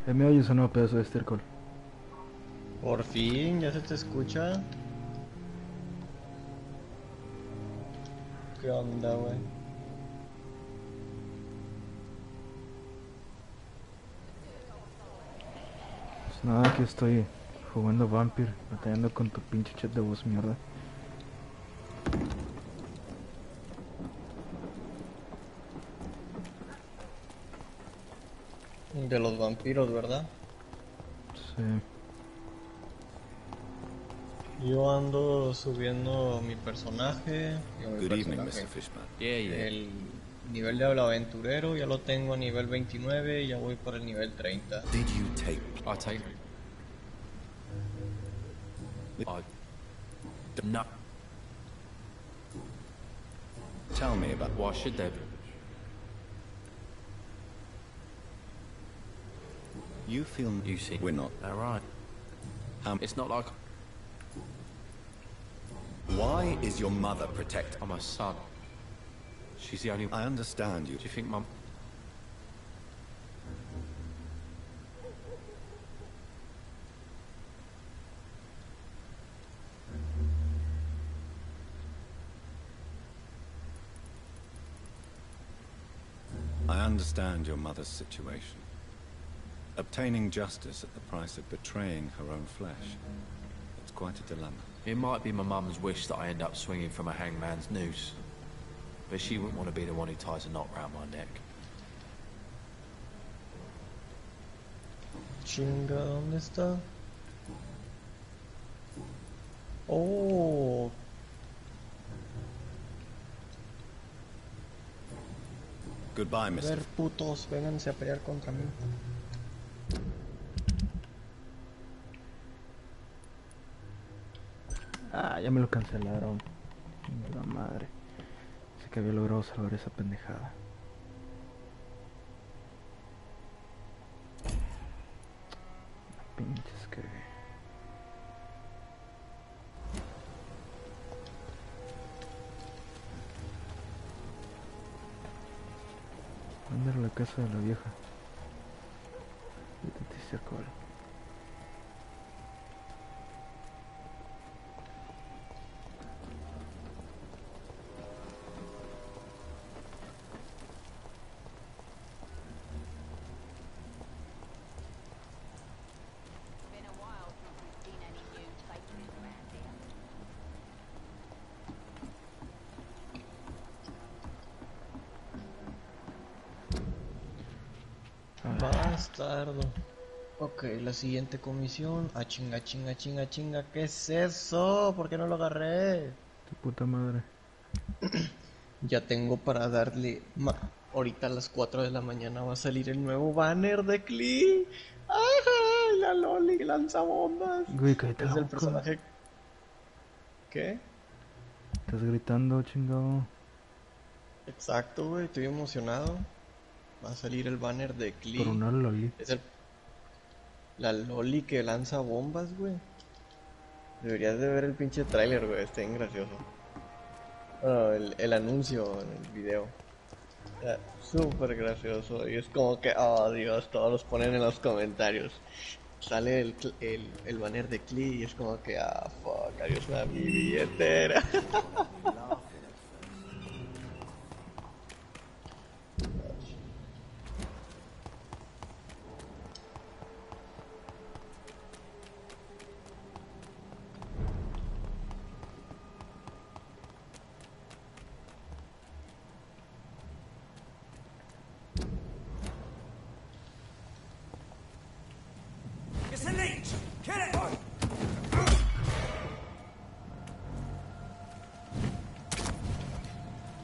Me oyes o no, pedazo de estercol. Por fin, ya se te escucha. ¿Qué onda, güey? Pues nada, aquí estoy jugando Vampyr, batallando con tu pinche chat de voz, mierda. De los vampiros, ¿verdad? Sí. Yo ando subiendo mi personaje. Good evening, Mr. Fishman. El nivel de aventurero ya lo tengo a nivel 29 y ya voy por el nivel 30. Did you take... I take... No. Tell me about... Why should there be? You feel... You see, We're not... alright. It's not like Why is your mother protected? I'm a son. She's the only... I understand you. Do you think Mum... I understand your mother's situation. Obtaining justice at the price of betraying her own flesh. It's quite a dilemma. It might be my mum's wish that I end up swinging from a hangman's noose. But she wouldn't want to be the one who ties a knot round my neck. Chinga, ¿dónde está? Oh. Goodbye, A Mr. ver, putos, vénganse a pelear contra mí. Ah, ya me lo cancelaron. La madre. Sé que había logrado salvar esa pendejada. Pinches que... ¿Dónde era la casa de la vieja? Vete, estercol. Bastardo. Ok, la siguiente comisión. Ah, chinga, chinga, chinga, chinga. ¿Qué es eso? ¿Por qué no lo agarré? Tu puta madre. Ya tengo para darle... Ahorita a las 4 de la mañana va a salir el nuevo banner de Klee. ¡Ajá! La Loli lanza bombas. Güey, cállate Es la el boca. personaje... ¿Qué? Estás gritando, chingado. Exacto, güey. Estoy emocionado. Va a salir el banner de Por Klee. una loli. Es la Loli que lanza bombas, güey. Deberías de ver el pinche tráiler, güey. Está bien gracioso. Bueno, el anuncio en el video. Está súper gracioso. Y es como que, oh Dios, todos los ponen en los comentarios. Sale el banner de Klee y es como que, ah, fuck, adiós a mi billetera. It's a leech! Kill it!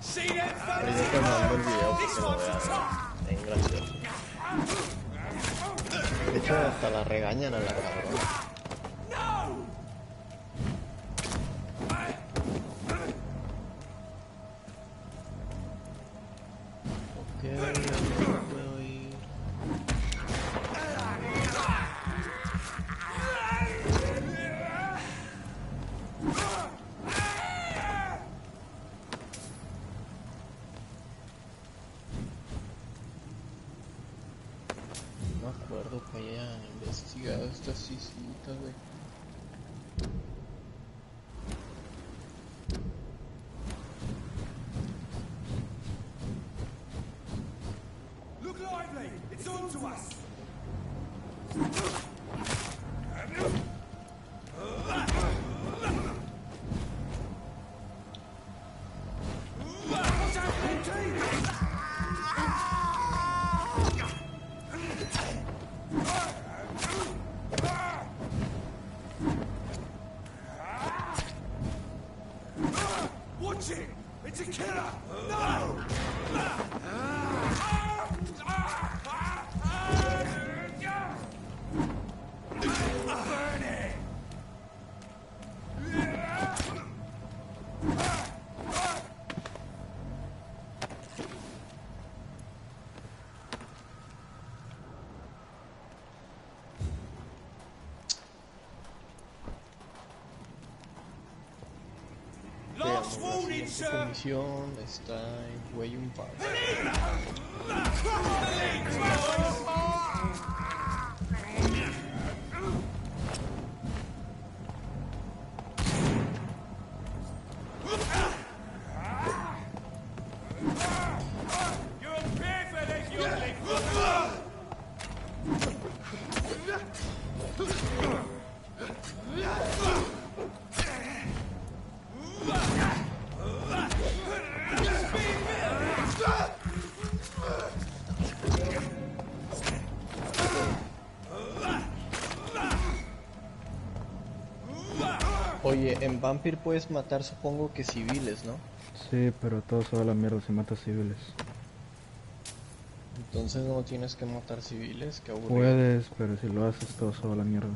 See that Ahorita te mando el video para que lo veas. Está bien gracioso. De hecho, hasta la regañan a la cabrona. Ok, ya no puedo ir. acuerdo que haya investigado estas cisitas, güey. Look lively! It's on to us! What's happening, team? Watch it! It's a killer! No! Burn it! Last warning, Esta sir! comisión está en güey un par. You're perfect if you're late. Oye, en Vampyr puedes matar, supongo que civiles, ¿no? Sí, pero todo se va a la mierda si mata civiles. Entonces no tienes que matar civiles, qué aburrido. Puedes, pero si lo haces todo se va a la mierda.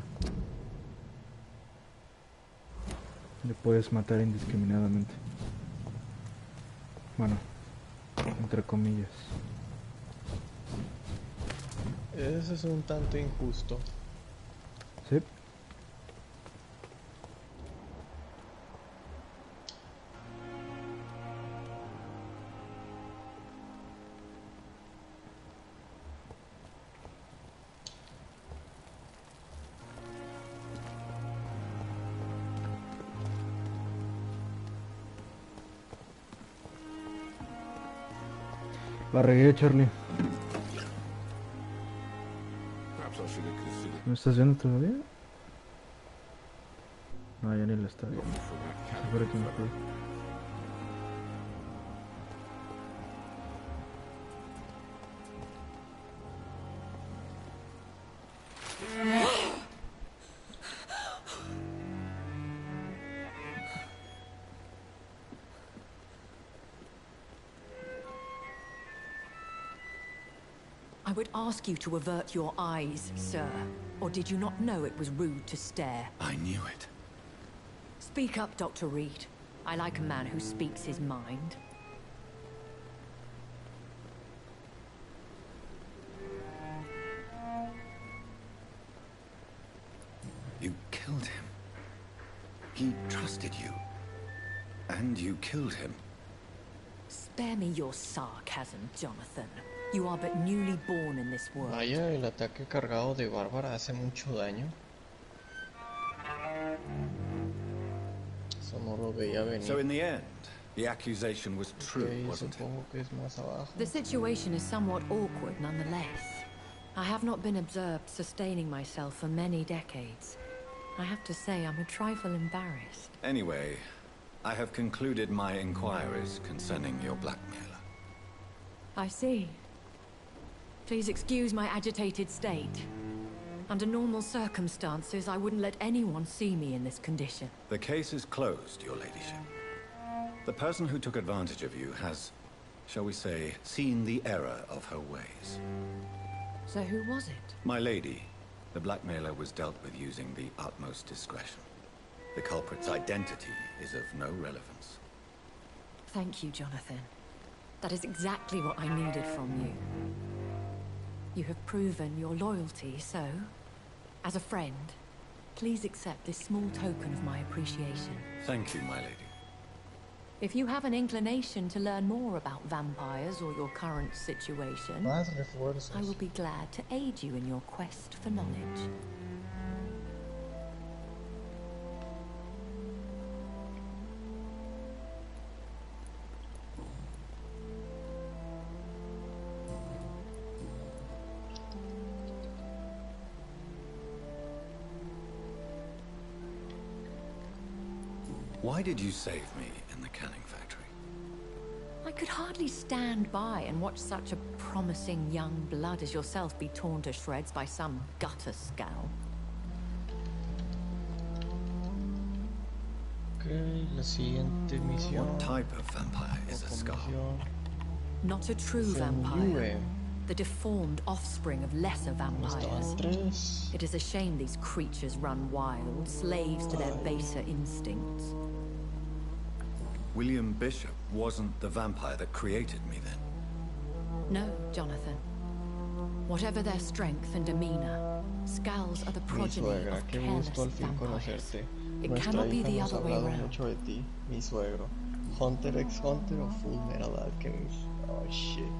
Le puedes matar indiscriminadamente. Bueno, entre comillas. Eso es un tanto injusto. Sí. La regué, Charlie. ¿Me estás viendo todavía? No, ya ni lo está viendo. Espero que me acuerde. I would ask you to avert your eyes, sir. Or did you not know it was rude to stare? I knew it. Speak up, Dr. Reed. I like a man who speaks his mind. You killed him. He trusted you. And you killed him. Spare me your sarcasm, Jonathan. You are but newly born in this world. Vaya, el ataque cargado de Bárbara hace mucho daño. Eso no lo veía venir. So in the end, the accusation was true, Ok, wasn't it? supongo que es más abajo. The situation is somewhat awkward nonetheless. I have not been observed sustaining myself for many decades. I have to say I'm a trifle embarrassed. Anyway, I have concluded my inquiries concerning your blackmailer. I see. Please excuse my agitated state. Under normal circumstances, I wouldn't let anyone see me in this condition. The case is closed, your ladyship. The person who took advantage of you has, shall we say, seen the error of her ways. So who was it? My lady, the blackmailer was dealt with using the utmost discretion. The culprit's identity is of no relevance. Thank you, Jonathan. That is exactly what I needed from you. You have proven your loyalty, so, as a friend, please accept this small token of my appreciation. Thank you, my lady. If you have an inclination to learn more about vampires or your current situation, Más refuerzos. I will be glad to aid you in your quest for knowledge. Why did you save me in the canning factory? I could hardly stand by and watch such a promising young blood as yourself be torn to shreds by some gutter scowl. Ok, la siguiente misión. What type of vampire is a skull? Not a true vampire. The deformed offspring of lesser vampires. Tres. It is a shame these creatures run wild, slaves to their baser instincts. William Bishop wasn't the vampire that created me then. No, Jonathan. Whatever their strength and demeanor, Skulls are the Mi progeny suegra, of qué careless gusto al fin vampires. conocerte. It Nuestra cannot be hija the nos ha other way hablado around. mucho de ti, mi suegro. Hunter x Hunter o Full Metal Alchemist. Oh shit.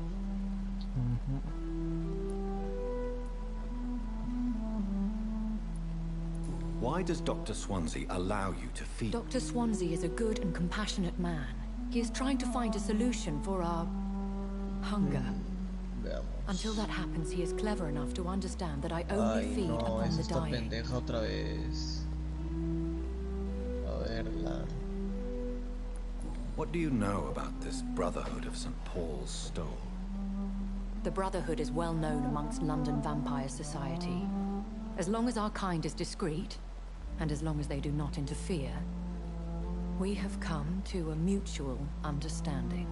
Why does Dr. Swansea allow you to feed? Dr. Swansea is a good and compassionate man. He is trying to find a solution for our hunger. Veamos. Until that happens, he is clever enough to understand that I only Ay, feed no, upon es the esta dying. pendeja otra vez. A verla. What do you know about this Brotherhood of St. Paul's Stole? The Brotherhood is well known amongst London Vampire Society. As long as our kind is discreet, and as long as they do not interfere, we have come to a mutual understanding.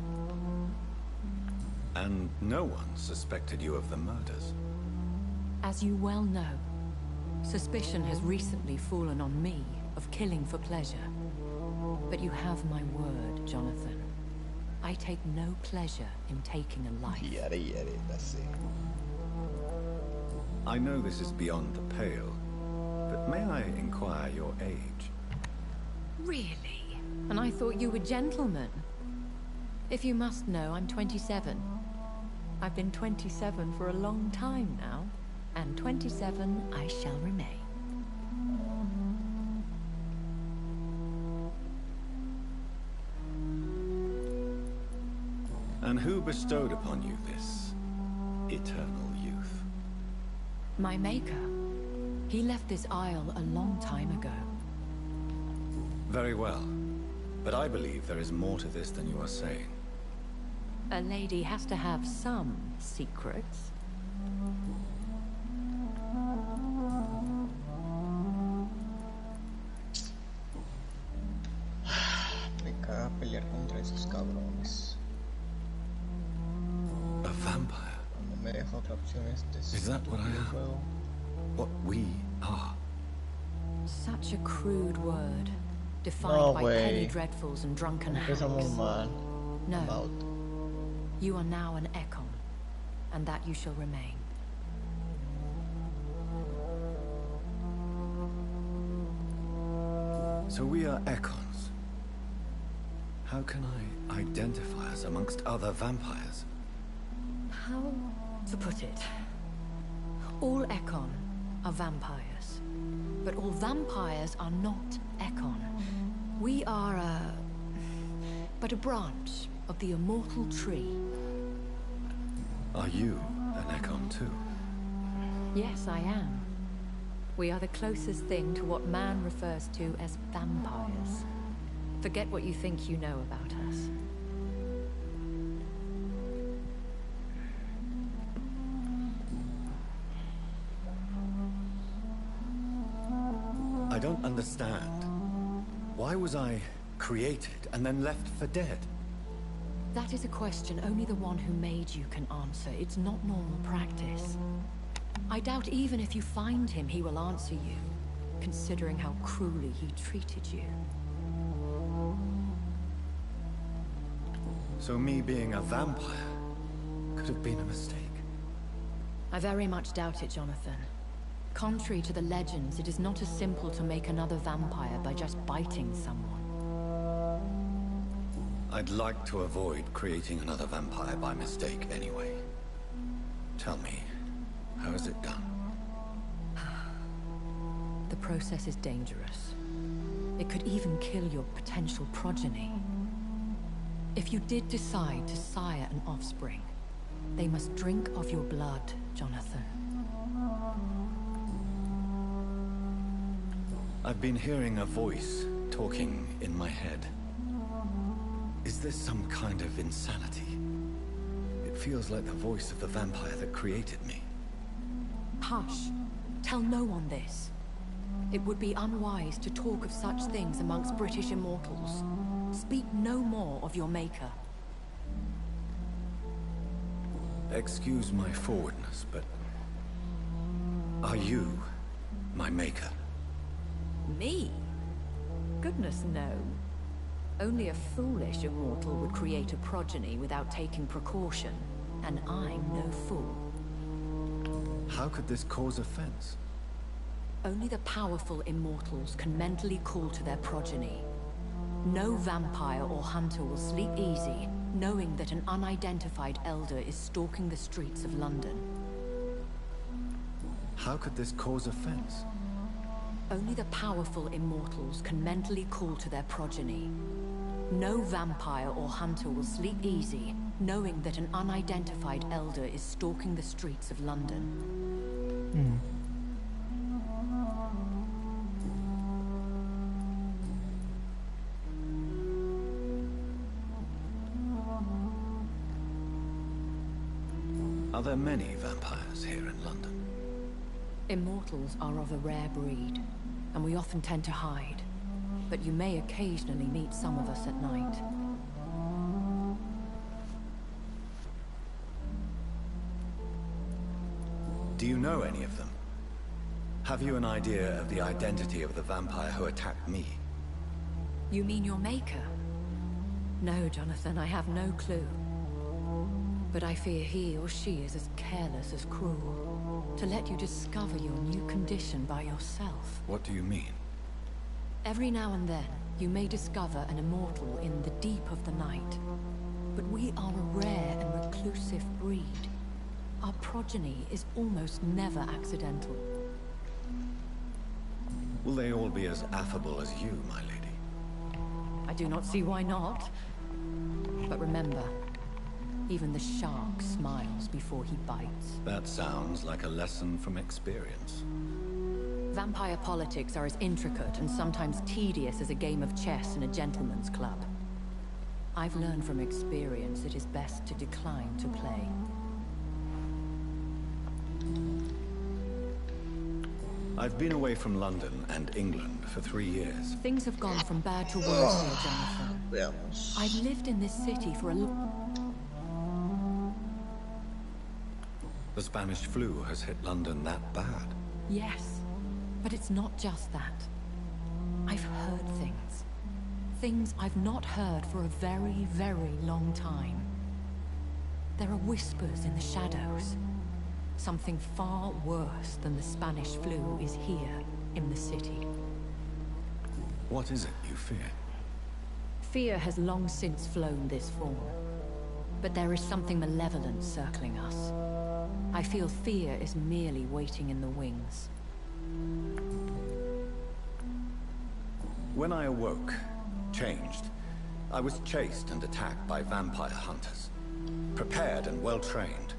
And no one suspected you of the murders. As you well know, suspicion has recently fallen on me of killing for pleasure. But you have my word, Jonathan. I take no pleasure in taking a life. Yare, yare, that's it. I know this is beyond the pale, but may I inquire your age? Really? And I thought you were gentlemen. If you must know, I'm 27. I've been 27 for a long time now, and 27 I shall remain. And who bestowed upon you this eternal youth? My maker. He left this isle a long time ago. Very well, but I believe there is more to this than you are saying. A lady has to have some secrets. Me caga pelear contra esos cabrones. A vampire? No me deja otra opción este Is that what I am? juego. What we are? Such a crude word, defined No by way. penny dreadfuls and drunken Empezamos hags. mal. No. About. You are now an Ekon, and that you shall remain. So we are Ekons. How can I identify us amongst other vampires? How to put it? All Ekon are vampires, but all vampires are not Ekon. We are but a branch of the immortal tree. Are you an Ekon too? Yes, I am. We are the closest thing to what man refers to as vampires. Forget what you think you know about us. I don't understand. Why was I created and then left for dead? That is a question only the one who made you can answer. It's not normal practice. I doubt even if you find him, he will answer you, considering how cruelly he treated you. So me being a vampire could have been a mistake. I very much doubt it, Jonathan. Contrary to the legends, it is not as simple to make another vampire by just biting someone. I'd like to avoid creating another vampire by mistake anyway. Tell me, how is it done? The process is dangerous. It could even kill your potential progeny. If you did decide to sire an offspring, they must drink of your blood, Jonathan. I've been hearing a voice talking in my head. Is this some kind of insanity? It feels like the voice of the vampire that created me. Hush. Tell no one this. It would be unwise to talk of such things amongst British immortals. Speak no more of your maker. Excuse my forwardness, but... are you my maker? Me? Goodness, no. Only a foolish immortal would create a progeny without taking precaution, and I'm no fool. How could this cause offense? Only the powerful immortals can mentally call to their progeny. No vampire or hunter will sleep easy, knowing that an unidentified elder is stalking the streets of London. How could this cause offense? Only the powerful immortals can mentally call to their progeny. No vampire or hunter will sleep easy, knowing that an unidentified elder is stalking the streets of London. Are there many vampires here in London? Immortals are of a rare breed, and we often tend to hide. But you may occasionally meet some of us at night. Do you know any of them? Have you an idea of the identity of the vampire who attacked me? You mean your maker? No, Jonathan, I have no clue. But I fear he or she is as careless as cruel. To let you discover your new condition by yourself. What do you mean? Every now and then, you may discover an immortal in the deep of the night. But we are a rare and reclusive breed. Our progeny is almost never accidental. Will they all be as affable as you, my lady? I do not see why not. But remember, even the shark smiles before he bites. That sounds like a lesson from experience. Vampire politics are as intricate and sometimes tedious as a game of chess in a gentleman's club. I've learned from experience it is best to decline to play. I've been away from London and England for 3 years. Things have gone from bad to worse here, Jonathan. Veamos. I've lived in this city for a The Spanish flu has hit London that bad. Yes, but it's not just that. I've heard things. Things I've not heard for a very, very long time. There are whispers in the shadows. Something far worse than the Spanish flu is here in the city. What is it you fear? Fear has long since flown this form. But there is something malevolent circling us. I feel fear is merely waiting in the wings. When I awoke, changed, I was chased and attacked by vampire hunters. Prepared and well-trained.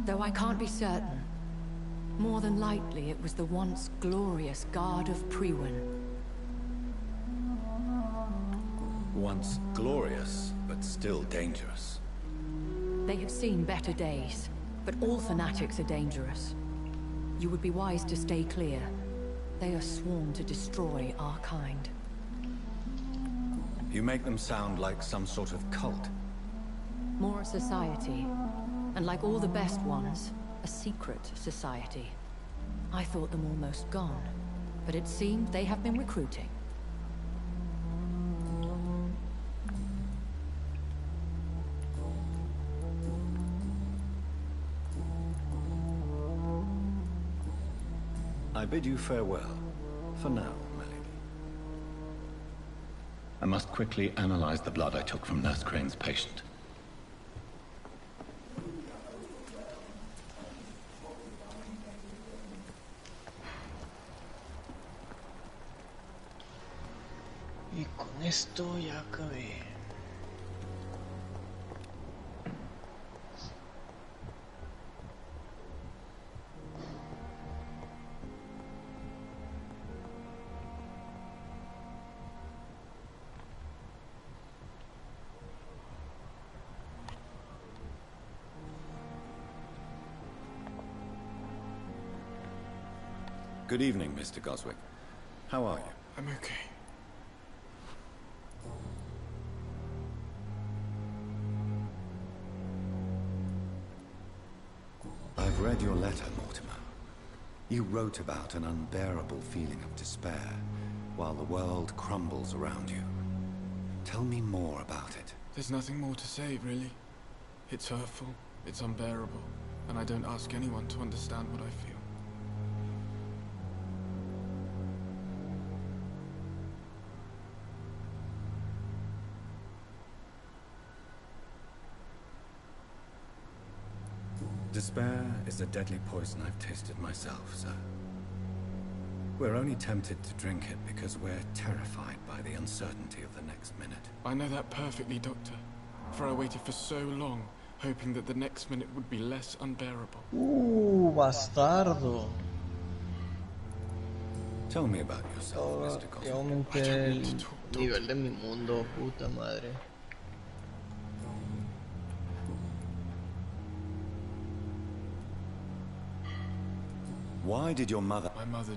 Though I can't be certain. More than likely it was the once glorious Guard of Priwen. Once glorious, but still dangerous. They have seen better days, but all fanatics are dangerous. You would be wise to stay clear. They are sworn to destroy our kind. You make them sound like some sort of cult. More a society, and like all the best ones, a secret society. I thought them almost gone, but it seemed they have been recruiting. I bid you farewell, for now, my lady. I must quickly analyze the blood I took from Nurse Crane's patient. Y con esto ya acabé. Good evening, Mr. Goswick. How are you? I'm okay. I've read your letter, Mortimer. You wrote about an unbearable feeling of despair while the world crumbles around you. Tell me more about it. There's nothing more to say, really. It's hurtful, it's unbearable, and I don't ask anyone to understand what I feel. Despair is a deadly poison I've tasted myself, sir. We're only tempted to drink it because we're terrified by the uncertainty of the next minute. I know that perfectly, Doctor. For I waited for so long, hoping that the next minute would be less unbearable. Bastardo. Tell me about yourself, Mr. Ya Goswick. aumenté el nivel de mi mundo, puta madre. Why did your mother... My mother,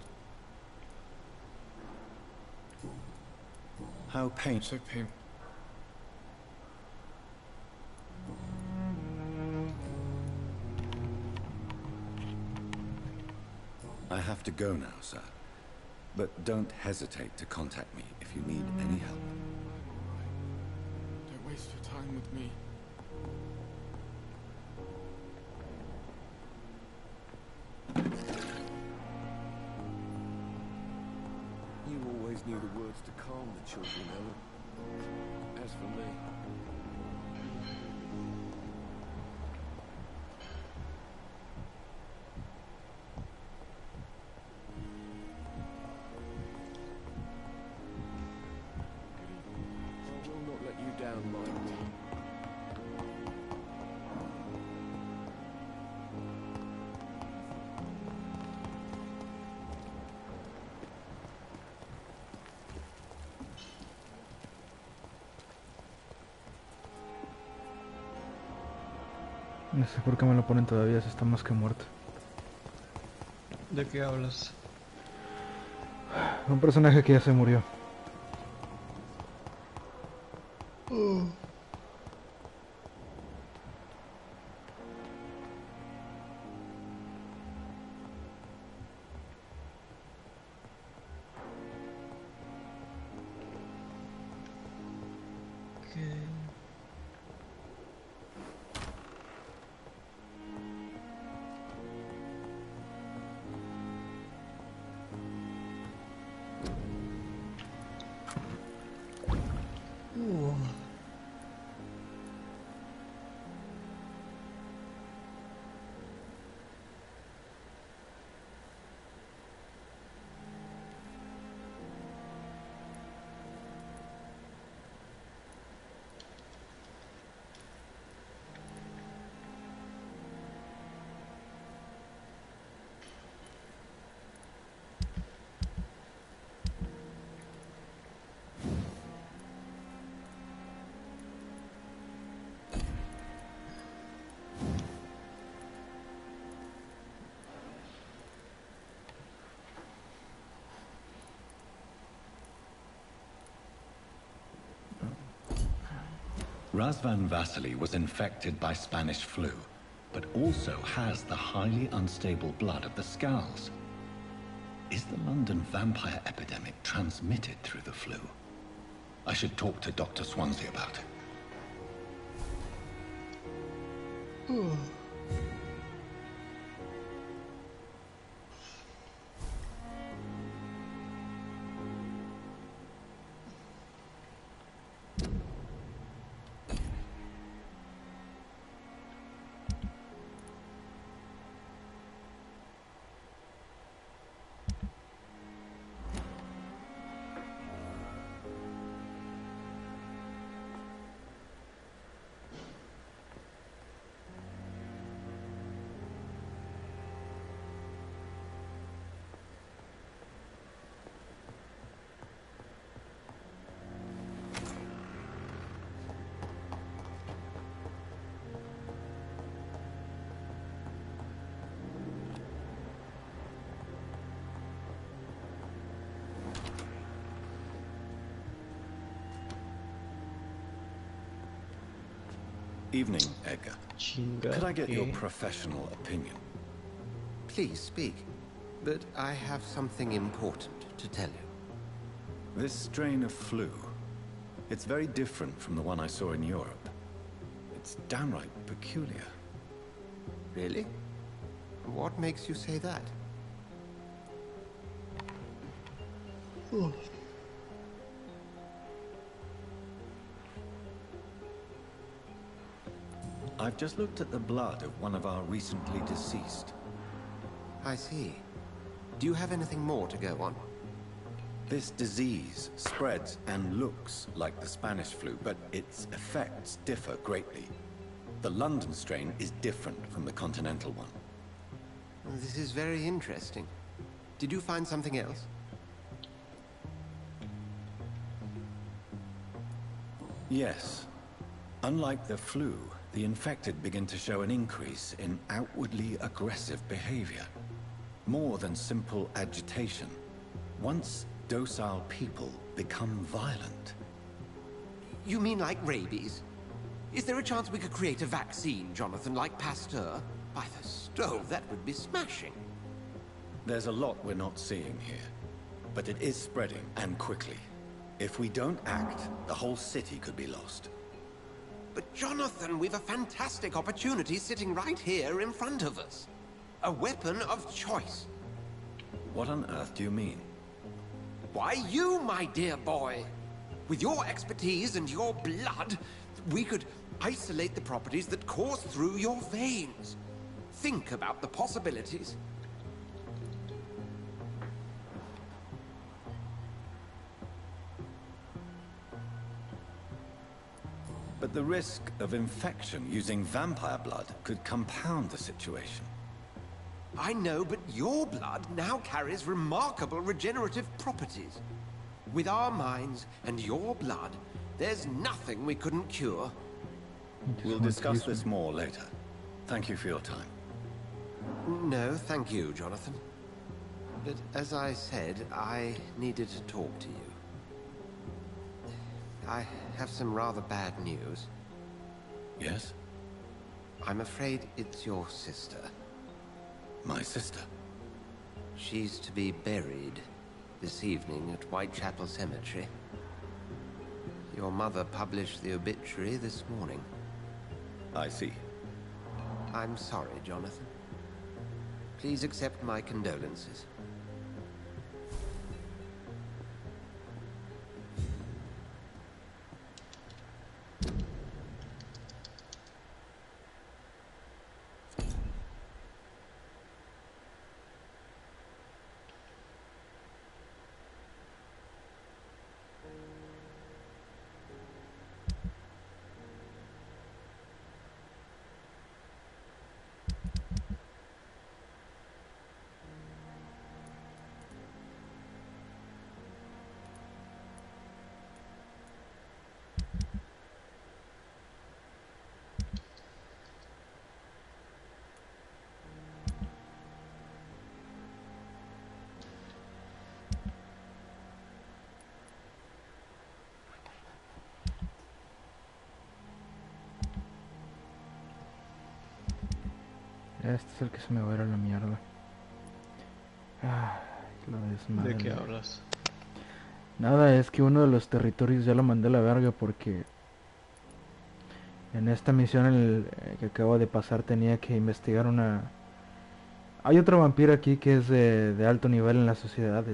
How painful... so painful. I have to go now, sir. But don't hesitate to contact me if you need any help. Don't waste your time with me. You always knew the words to calm the children, Ellen. As for me... I will not let you down, my queen. No sé por qué me lo ponen todavía si está más que muerto. ¿De qué hablas? Un personaje que ya se murió. ¿Qué? Razvan Vasily was infected by Spanish flu, but also has the highly unstable blood of the Skulls. Is the London vampire epidemic transmitted through the flu? I should talk to Dr. Swansea about it. Evening, Edgar. Chinga. Could I get your ¿Qué? professional opinion? Please speak. But I have something important to tell you. This strain of flu, it's very different from the one I saw in Europe. It's downright peculiar. Really? What makes you say that? I've just looked at the blood of one of our recently deceased. I see. Do you have anything more to go on? This disease spreads and looks like the Spanish flu, but its effects differ greatly. The London strain is different from the continental one. This is very interesting. Did you find something else? Yes. Unlike the flu, the infected begin to show an increase in outwardly aggressive behavior. More than simple agitation. Once docile people become violent. You mean like rabies? Is there a chance we could create a vaccine, Jonathan, like Pasteur? By the stove, that would be smashing. There's a lot we're not seeing here, but it is spreading, and quickly. If we don't act, the whole city could be lost. But Jonathan, we've a fantastic opportunity sitting right here in front of us. A weapon of choice. What on earth do you mean? Why, you, my dear boy. With your expertise and your blood, we could isolate the properties that course through your veins. Think about the possibilities. But the risk of infection using vampire blood could compound the situation. I know, but your blood now carries remarkable regenerative properties. With our minds and your blood, there's nothing we couldn't cure. We'll discuss this more later. Thank you for your time. No, thank you, Jonathan. But as I said, I needed to talk to you. I have some rather bad news. Yes? I'm afraid it's your sister. My sister? She's to be buried this evening at Whitechapel Cemetery. Your mother published the obituary this morning. I see. I'm sorry, Jonathan. Please accept my condolences. Este es el que se me va a ir a la mierda. Ay, la desmadre. ¿De qué hablas? Nada, es que uno de los territorios ya lo mandé a la verga porque en esta misión que acabo de pasar tenía que investigar una... Hay otro vampiro aquí que es de alto nivel en la sociedad,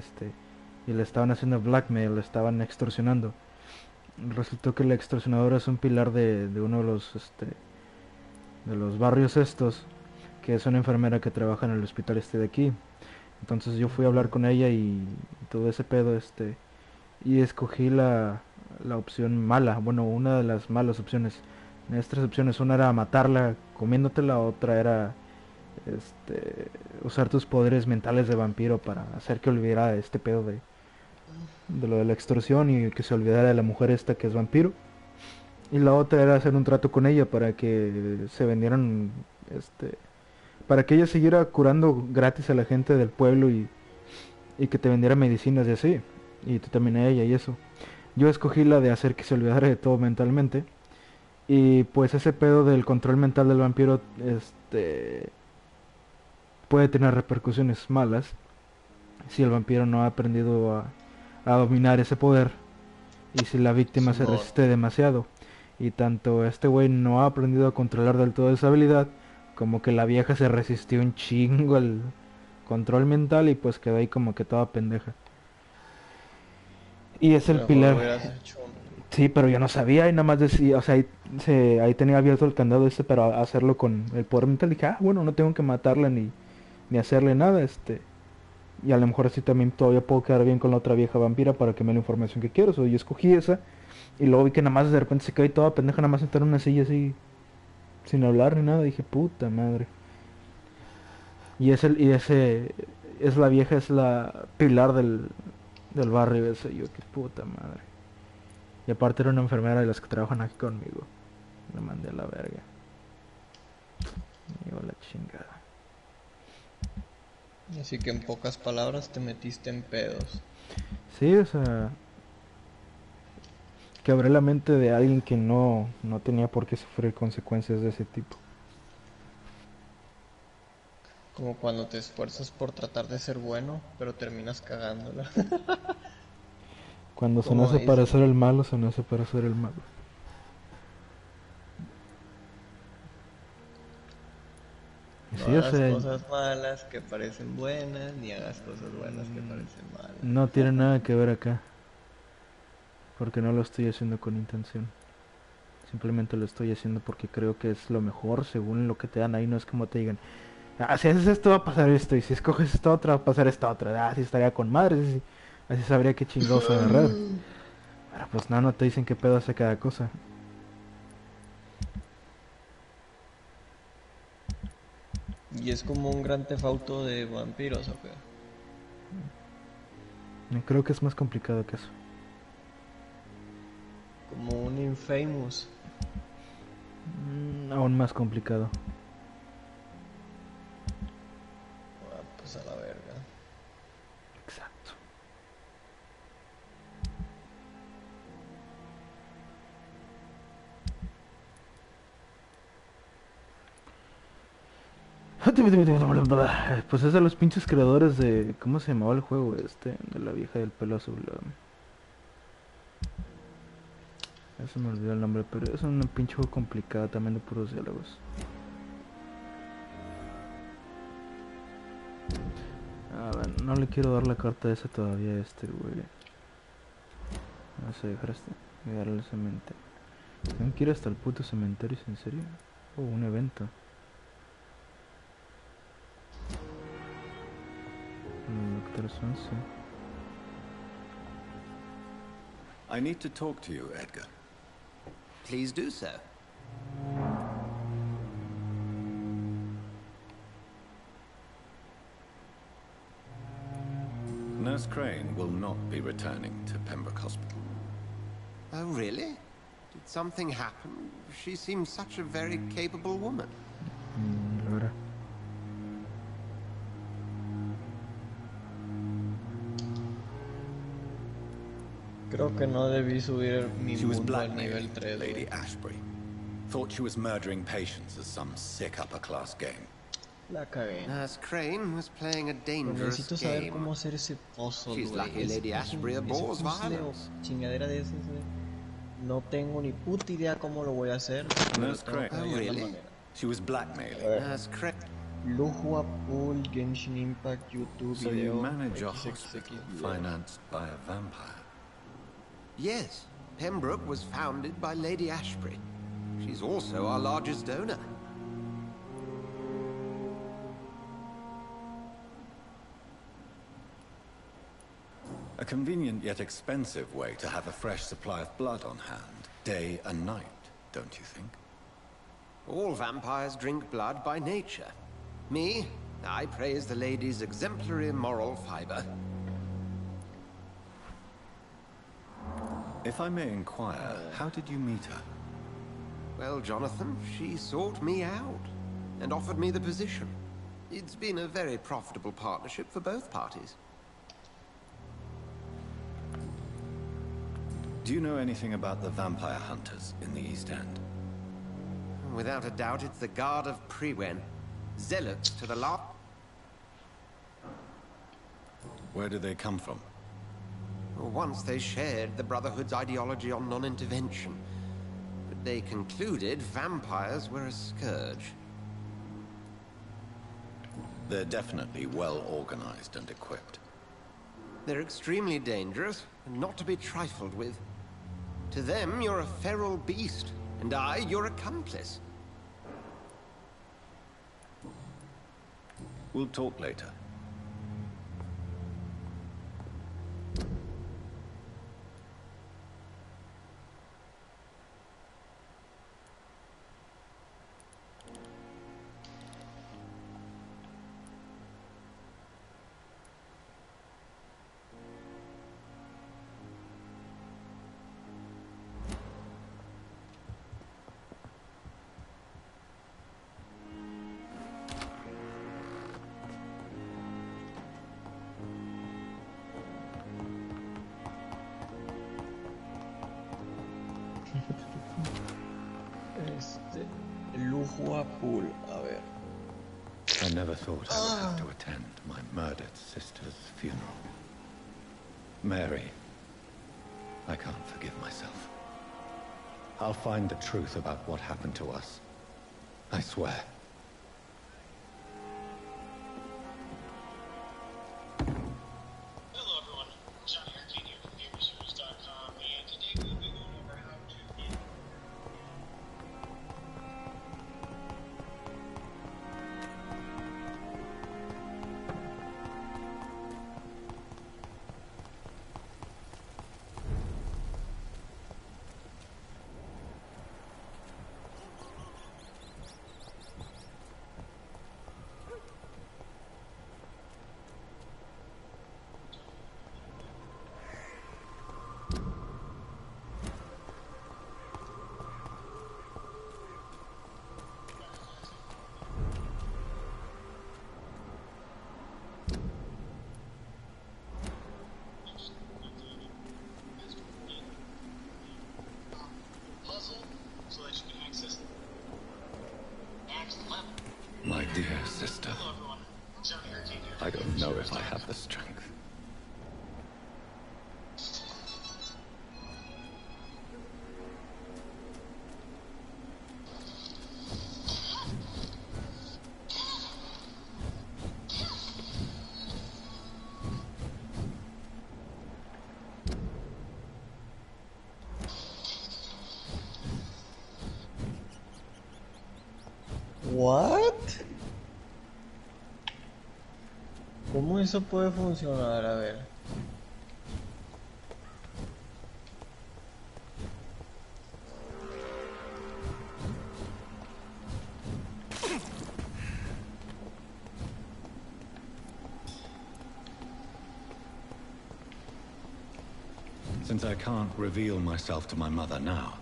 y le estaban haciendo blackmail, le estaban extorsionando. Resultó que el extorsionador es un pilar de uno de los barrios estos, que es una enfermera que trabaja en el hospital de aquí. Entonces yo fui a hablar con ella y todo ese pedo, y escogí la opción mala, bueno, una de las malas opciones. En estas opciones, una era matarla comiéndotela, otra era usar tus poderes mentales de vampiro para hacer que olvidara este pedo de lo de la extorsión y que se olvidara de la mujer esta que es vampiro. Y la otra era hacer un trato con ella para que se vendieran, para que ella siguiera curando gratis a la gente del pueblo y que te vendiera medicinas y así, y tú también a ella y eso. Yo escogí la de hacer que se olvidara de todo mentalmente Y pues ese pedo del control mental del vampiro, puede tener repercusiones malas si el vampiro no ha aprendido a dominar ese poder y si la víctima se Simón. resiste demasiado. Y tanto este güey no ha aprendido a controlar del todo esa habilidad, como que la vieja se resistió un chingo al control mental y pues quedó ahí como que toda pendeja. Y es el Mejor pilar. hubieras hecho un... Sí, pero yo no sabía y nada más decía, o sea, ahí tenía abierto el candado pero hacerlo con el poder mental dije, ah, bueno, no tengo que matarla ni hacerle nada, y a lo mejor así también todavía puedo quedar bien con la otra vieja vampira para que me dé la información que quiero. O sea, yo escogí esa y luego vi que nada más de repente se quedó ahí toda pendeja, nada más sentada en una silla así, sin hablar ni nada. Dije, puta madre. Y ese es la vieja, es la pilar del barrio ese. Yo, qué puta madre. Y aparte era una enfermera de las que trabajan aquí conmigo. Me mandé a la verga. Me llevo la chingada. Así que en pocas palabras te metiste en pedos. Sí, o sea, quebré la mente de alguien que no tenía por qué sufrir consecuencias de ese tipo. Como cuando te esfuerzas por tratar de ser bueno, pero terminas cagándola. Cuando se Como nace para dicen, ser el malo, se nace para ser el malo. no Sí, o hagas sea, cosas malas que parecen buenas, ni hagas cosas buenas que parecen malas. no tiene nada que ver acá, porque no lo estoy haciendo con intención. Simplemente lo estoy haciendo porque creo que es lo mejor según lo que te dan ahí. No es como te digan, ah, si haces esto va a pasar esto, y si escoges esta otra va a pasar esta otra. Ah, sí estaría con madre, así, así sabría qué chingados agarrar. Pero pues no te dicen qué pedo hace cada cosa. Y es como un gran tefauto de vampiros, ¿o qué? Creo que es más complicado que eso. Como un Infamous. Aún más complicado. Ah, pues a la verga. Exacto. Pues es de los pinches creadores de... ¿Cómo se llamaba el juego de la vieja del pelo azul? Ya se me olvidó el nombre, pero es un pinche juego complicado también de puros diálogos. A ver, no le quiero dar la carta esa todavía a este güey. No sé, dejar y darle al cementerio. ¿No quiere hasta el puto cementerio? ¿En serio? Oh, un evento. Doctor Swansea. I need to talk to you, Edgar. Please do so. Nurse Crane will not be returning to Pembroke Hospital. Oh, really? Did something happen? She seems such a very capable woman. Ahora. Creo que no debí subir mi She was mundo al blackmailing nivel 3, Lady güey. Ashbury. Thought she was murdering patients as some sick upper-class game. La cagué. Nurse Crane was playing a Pero dangerous necesito saber game. cómo hacer ese puzzle, She's güey. lucky Lady Ashbury abhors violence. Chingadera de esas, güey. No tengo ni puta idea cómo lo voy a hacer. Pero Nurse tengo que Crane. hallar la really? manera. She was blackmailing. Nurse Crane. Luhua Pool, Genshin Impact, YouTube, So video. you manage a XXX hospital video. financed by a vampire. Yes, Pembroke was founded by Lady Ashbury. She's also our largest donor. A convenient yet expensive way to have a fresh supply of blood on hand, day and night, don't you think? All vampires drink blood by nature. Me, I praise the lady's exemplary moral fiber. If I may inquire, how did you meet her? Well, Jonathan, she sought me out and offered me the position. It's been a very profitable partnership for both parties. Do you know anything about the vampire hunters in the East End? Without a doubt, it's the Guard of Priwen. Zealots to the law. Where do they come from? Once they shared the Brotherhood's ideology on non-intervention. But they concluded vampires were a scourge. They're definitely well organized and equipped. They're extremely dangerous and not to be trifled with. To them, you're a feral beast, and I, your accomplice. We'll talk later. Lujo a pool, a ver. I never thought I would have to attend my murdered sister's funeral. Mary, I can't forgive myself. I'll find the truth about what happened to us. I swear. Hello everyone, Johnny Arcade here from GamersHeroes.com, and today we'll be going over how to get... puzzle so that you can access the next level. My dear sister, Hello everyone, Johnny Arcade here I from don't know if I GamersHeroes.com. have the strength. What? ¿Cómo eso puede funcionar? A ver. Since I can't reveal myself to my mother now,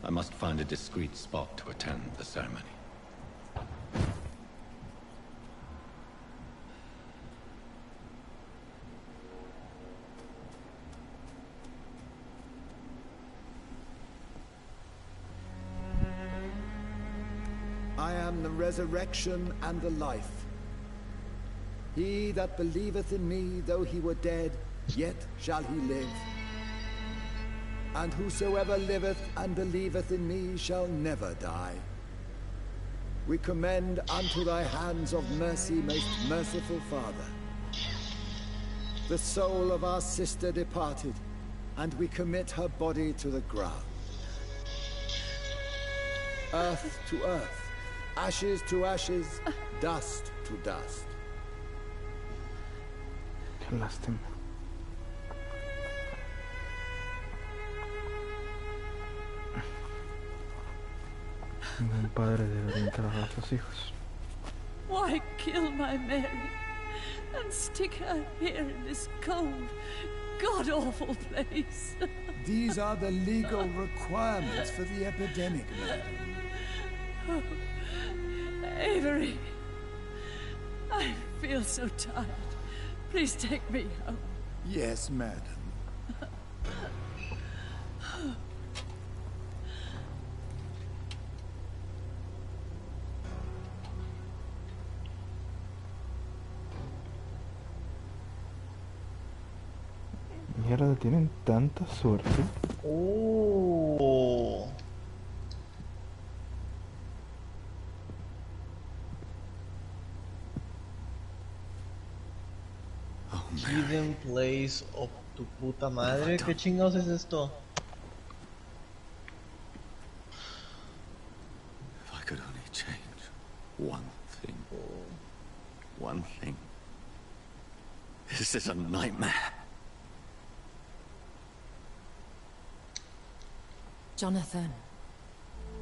I must find a discreet spot to attend the ceremony. I am the resurrection and the life. He that believeth in me, though he were dead, yet shall he live. And whosoever liveth and believeth in me shall never die. We commend unto thy hands of mercy, most merciful Father, the soul of our sister departed, and we commit her body to the ground. Earth to earth, ashes to ashes, dust to dust. Qué lástima. Un padre debe enterrar a sus hijos. Why kill my Mary and stick her here in this cold, god-awful place? These are the legal requirements for the epidemic, madam. Oh, Avery, I feel so tired. Please take me home. Yes, madam. Mierda, tienen tanta suerte. Oh. Hidden place of tu puta madre. ¿Qué chingados es esto? If I could only change one thing. One thing. This is a nightmare. Jonathan,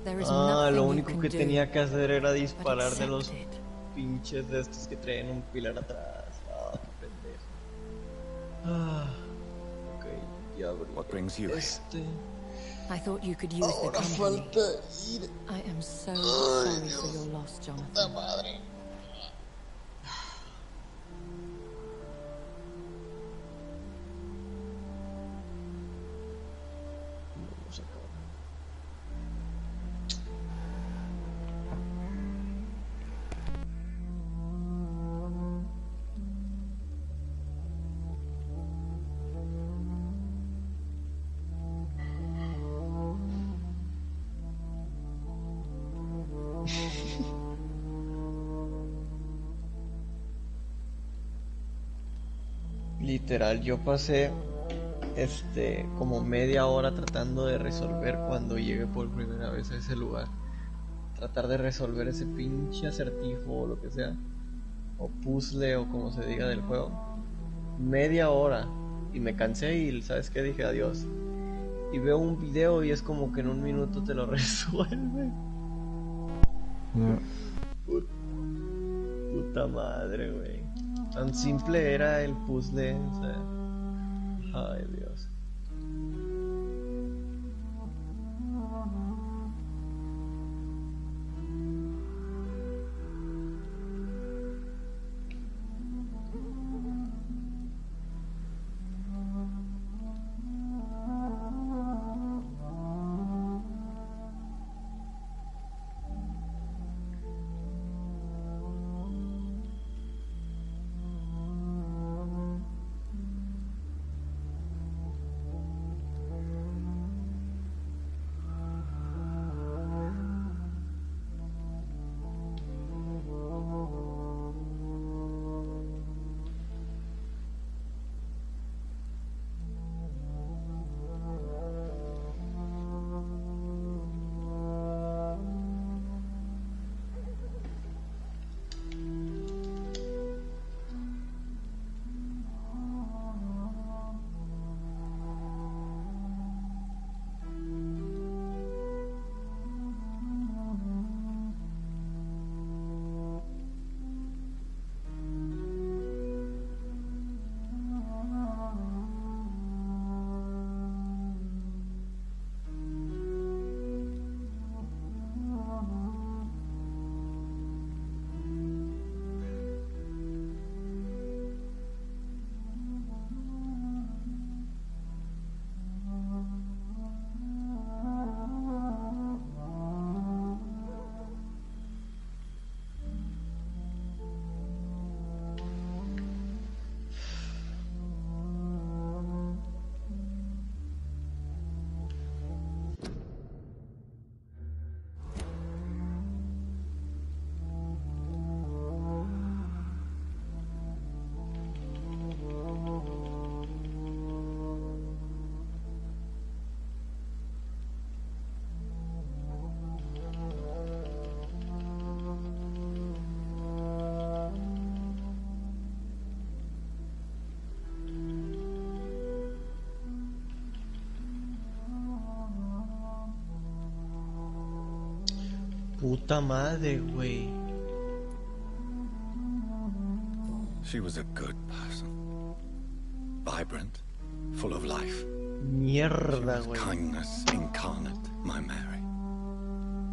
there is lo nothing you único can que do tenía que hacer era but disparar de accept los it. pinches de estos que traen un pilar atrás. Qué pendejo. Ok, ya abrí. What brings you here? I thought you could use the Ahora company. falta ir. I am so sorry for your loss, Jonathan. Madre. Vamos a acabar. Literal, yo pasé como media hora tratando de resolver cuando llegué por primera vez a ese lugar. Tratar de resolver ese pinche acertijo o lo que sea. O puzzle o como se diga del juego. Media hora. Y me cansé y ¿sabes qué? Dije adiós. Y veo un video y es como que en un minuto te lo resuelve. Puta madre, güey. Tan simple era el puzzle, o sea. Ay, Dios. Puta madre, güey. She was a good person. Vibrant, full of life. Mierda, güey. Kindness incarnate, my Mary.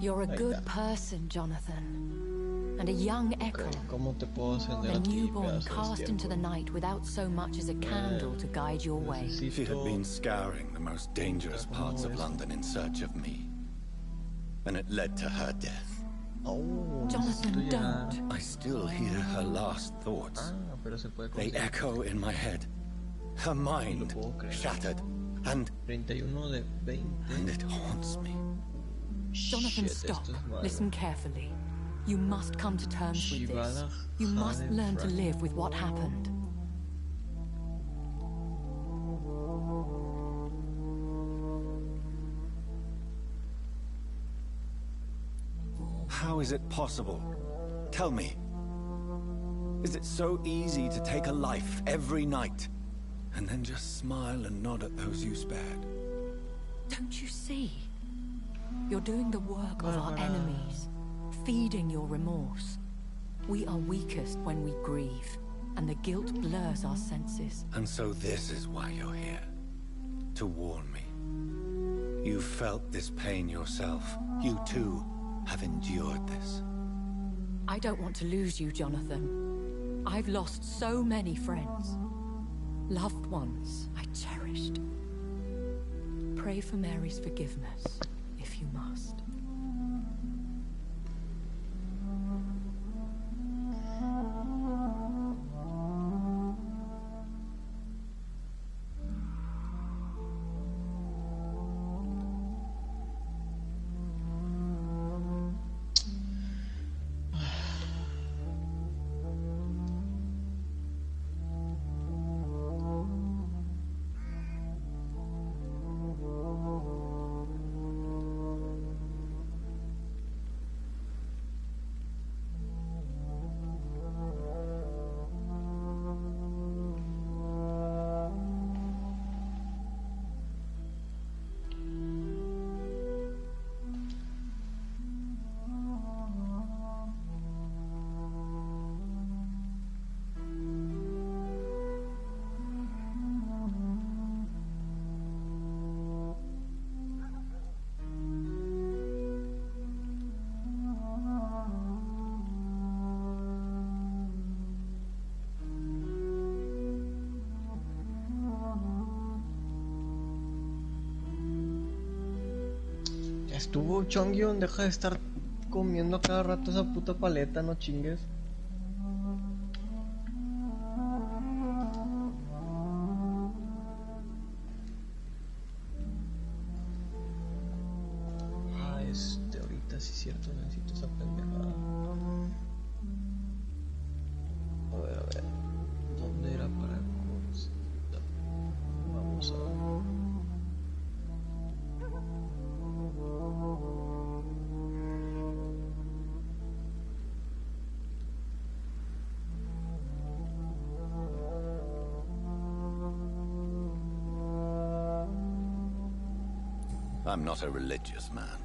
You're a good person, Jonathan. And a young echo. ¿Cómo te puedo ascender A a ti, newborn pedazo de cast into the estiércol? night without so much as a candle to guide your way. She had been scouring the most dangerous parts of London in search of me. And it led to her death. Oh, Jonathan, don't. I still hear her last thoughts. Pero se puede They conseguir. echo in my head. Her mind shattered, and 31 de 20. it haunts me. Jonathan, Shit, stop. esto es malo. Listen carefully. You must come to terms with this. Shivada You must Jade learn to Frank. live with what happened. How is it possible? Tell me. Is it so easy to take a life every night, and then just smile and nod at those you spared? Don't you see? You're doing the work of our enemies, feeding your remorse. We are weakest when we grieve, and the guilt blurs our senses. And so this is why you're here. To warn me. You felt this pain yourself. You too have endured this. I don't want to lose you, Jonathan. I've lost so many friends. Loved ones I cherished. Pray for Mary's forgiveness, if you must. Estuvo Chongyun, deja de estar comiendo a cada rato esa puta paleta, no chingues. Ah, ahorita sí es cierto, necesito esa pendejada. A ver, ¿dónde era para cosita? Vamos a ver. I'm not a religious man.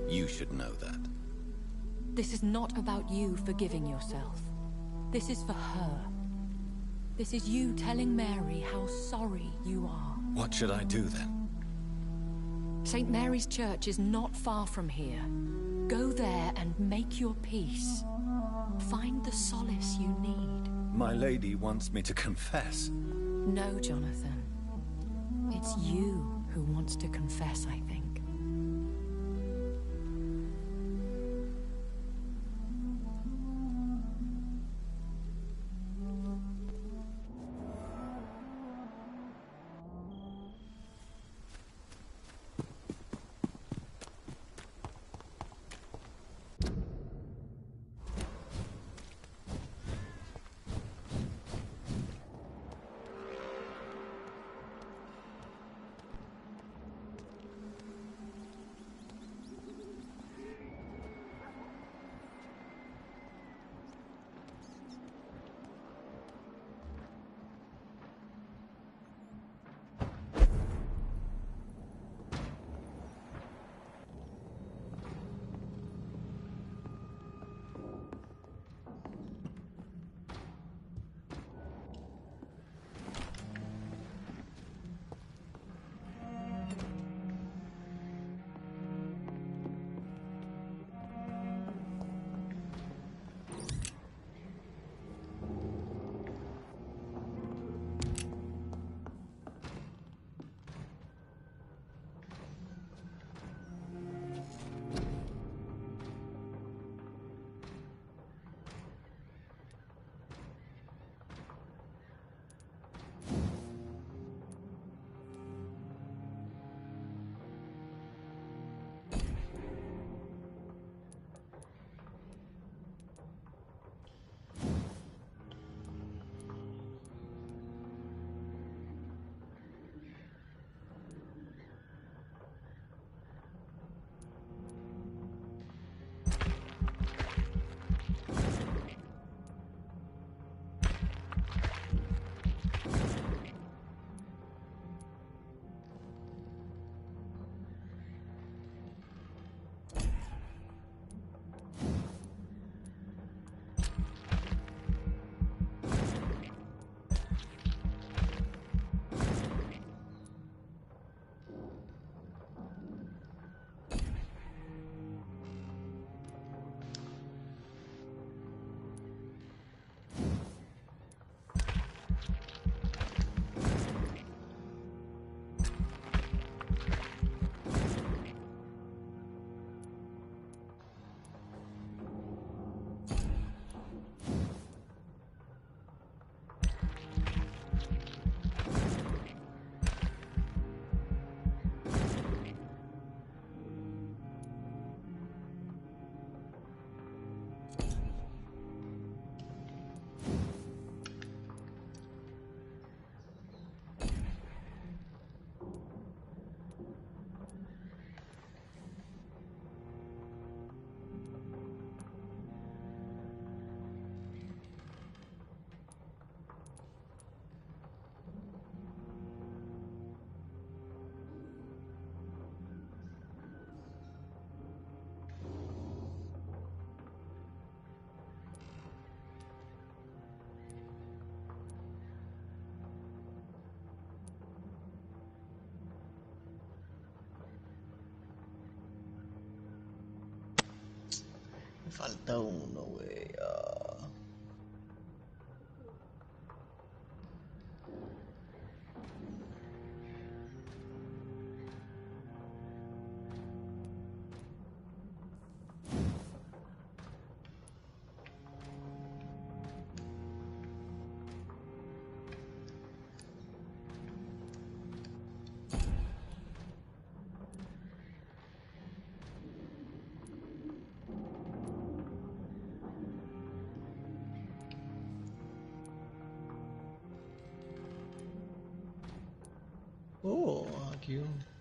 You should know that. This is not about you forgiving yourself. This is for her. This is you telling Mary how sorry you are. What should I do then? St. Mary's Church is not far from here. Go there and make your peace. Find the solace you need. My lady wants me to confess. No, Jonathan. It's you who wants to confess, I think. Falta uno, güey. Ah. Oh, aquí un...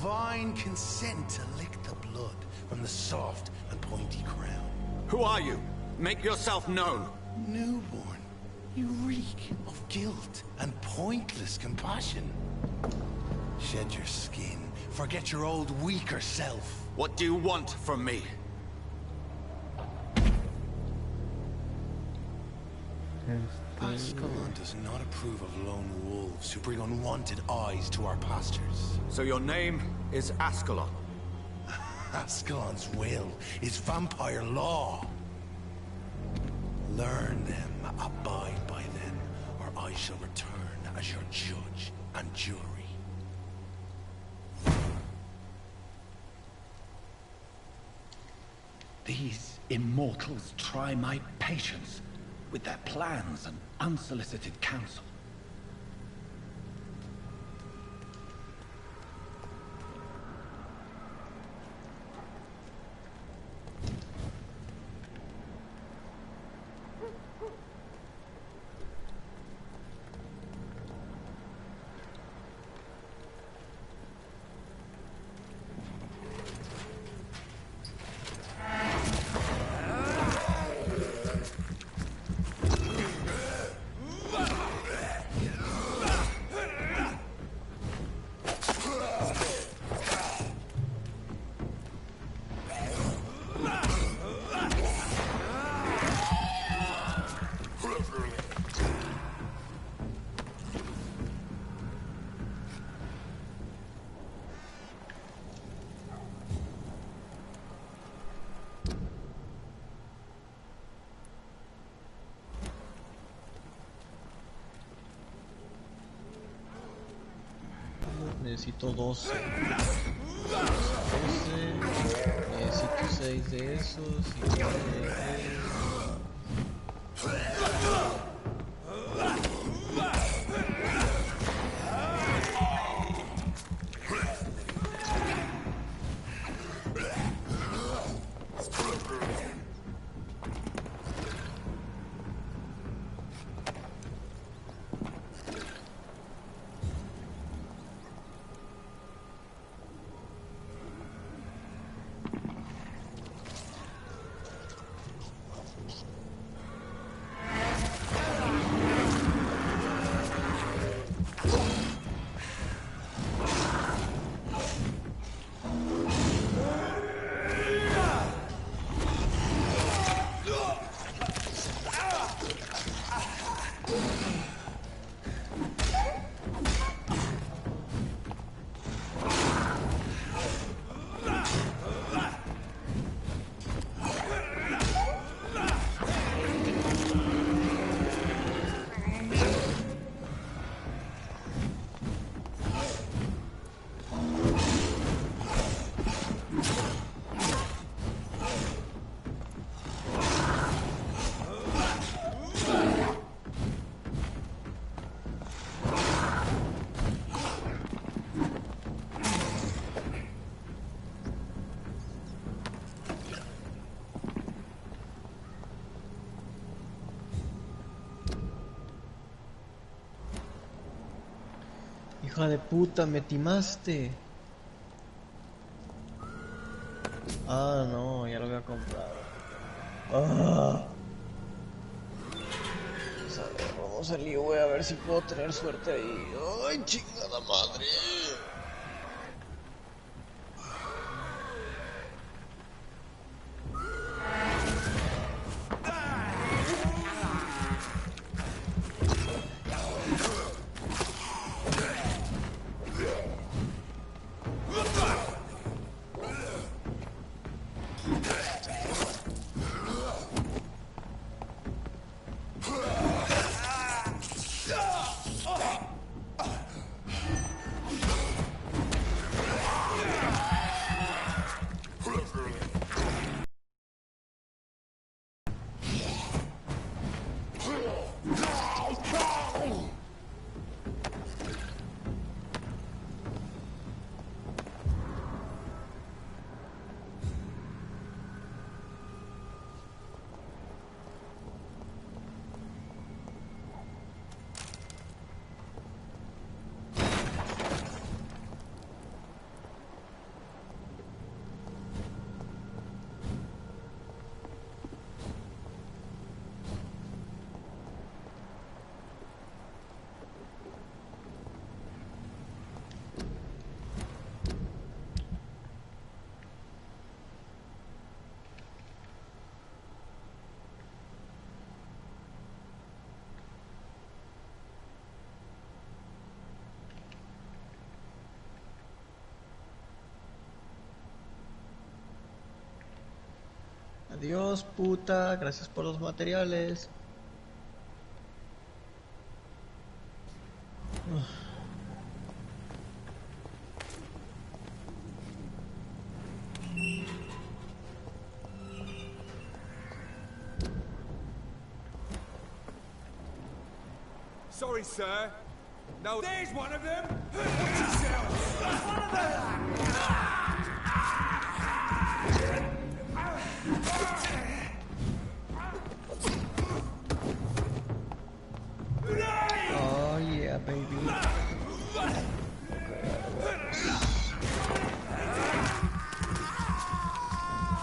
divine consent to lick the blood from the soft and pointy crown. Who are you? Make yourself known. Newborn, you reek of guilt and pointless compassion. Shed your skin. Forget your old, weaker self. What do you want from me? Ascalon does not approve of lone wolves who bring unwanted eyes to our pastures. So your name is Ascalon? Ascalon's will is vampire law. Learn them, abide by them, or I shall return as your judge and jury. These immortals try my patience with their plans and unsolicited counsel. Necesito 12. Necesito 6 de esos y 4 de... Hija de puta, me timaste. Ah, no, ya lo había comprado. Ah. Pues a ver, vamos al lío, güey, a ver si puedo tener suerte ahí. Ay, chingada madre. Adiós, puta. Gracias por los materiales. Sorry, sir. No, there's one of them. Watch yourself. One of them. Oh yeah, baby.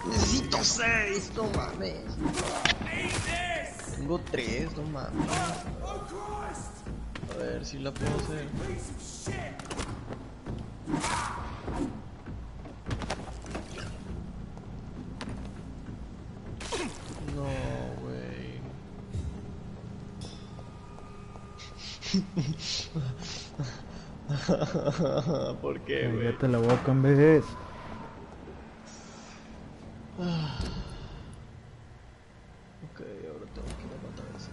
Necesito 6, no mames. Tengo 3, no mames. A ver si la puedo hacer. No, güey. ¿Por qué, güey? Cállate la boca, en vez. Ok, ahora tengo que ir a matar a ese.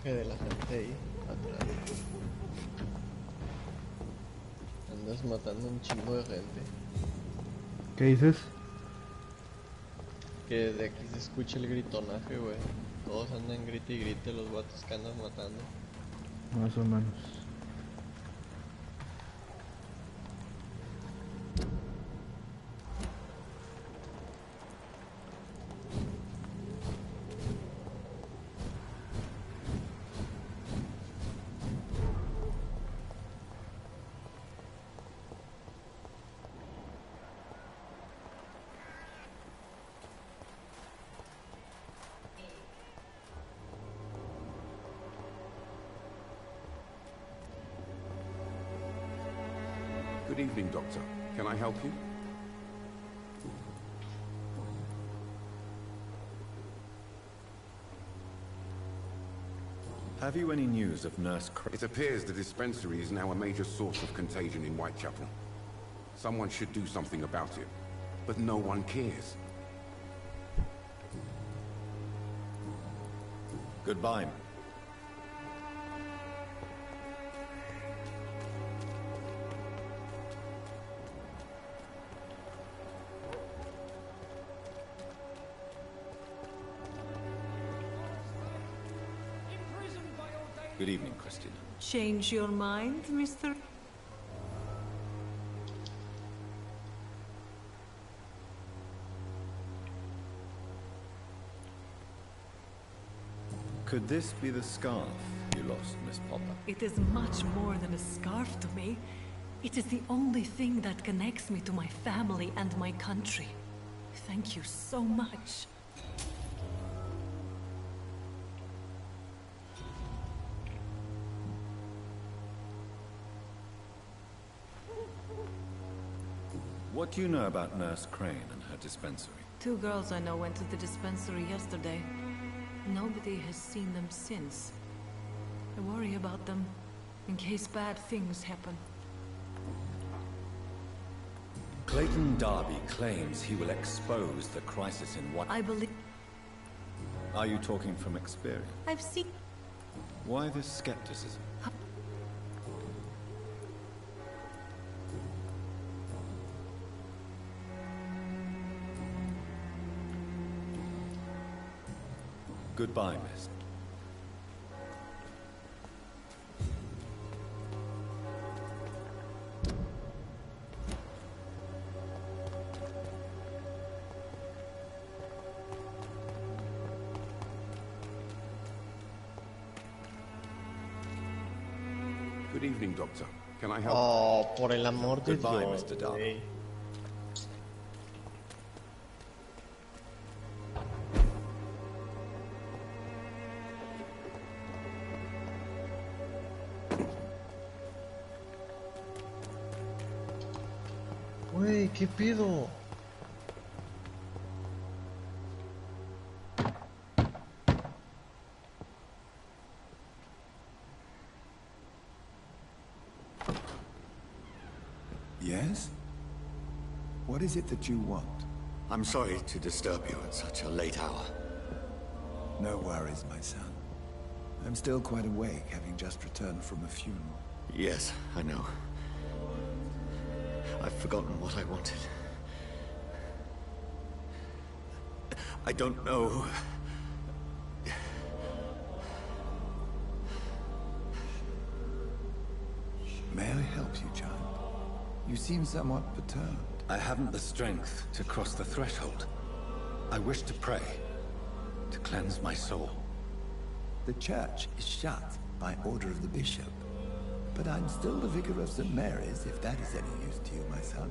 De la gente ahí atrás. Andas matando un chingo de gente. ¿Qué dices? Que de aquí se escucha el gritonaje, güey. Todos andan grite y grite los vatos que andan matando. Más o menos. Good evening, Doctor. Can I help you? Have you any news of Nurse It appears the dispensary is now a major source of contagion in Whitechapel. Someone should do something about it, but no one cares. Goodbye. Good evening, Christina. Change your mind, Mr. Could this be the scarf you lost, Miss Popper? It is much more than a scarf to me. It is the only thing that connects me to my family and my country. Thank you so much. What do you know about Nurse Crane and her dispensary? 2 girls I know went to the dispensary yesterday. Nobody has seen them since. I worry about them, in case bad things happen. Clayton Darby claims he will expose the crisis in what... I believe... Are you talking from experience? I've seen... Why this skepticism? Goodbye, miss. evening, Doctor. Can I help? Oh, por el amor de Goodbye, Dios, Mr. Darby. güey. Güey, ¿qué pedo? Yes? What is it that you want? I'm sorry to disturb you at such a late hour. No worries, my son. I'm still quite awake, having just returned from a funeral. Yes, I know. I've forgotten what I wanted. I don't know. May I help you, child? You seem somewhat perturbed. I haven't the strength to cross the threshold. I wish to pray, to cleanse my soul. The church is shut by order of the bishop. But I'm still the vicar of St. Mary's, if that is any use to you, my son.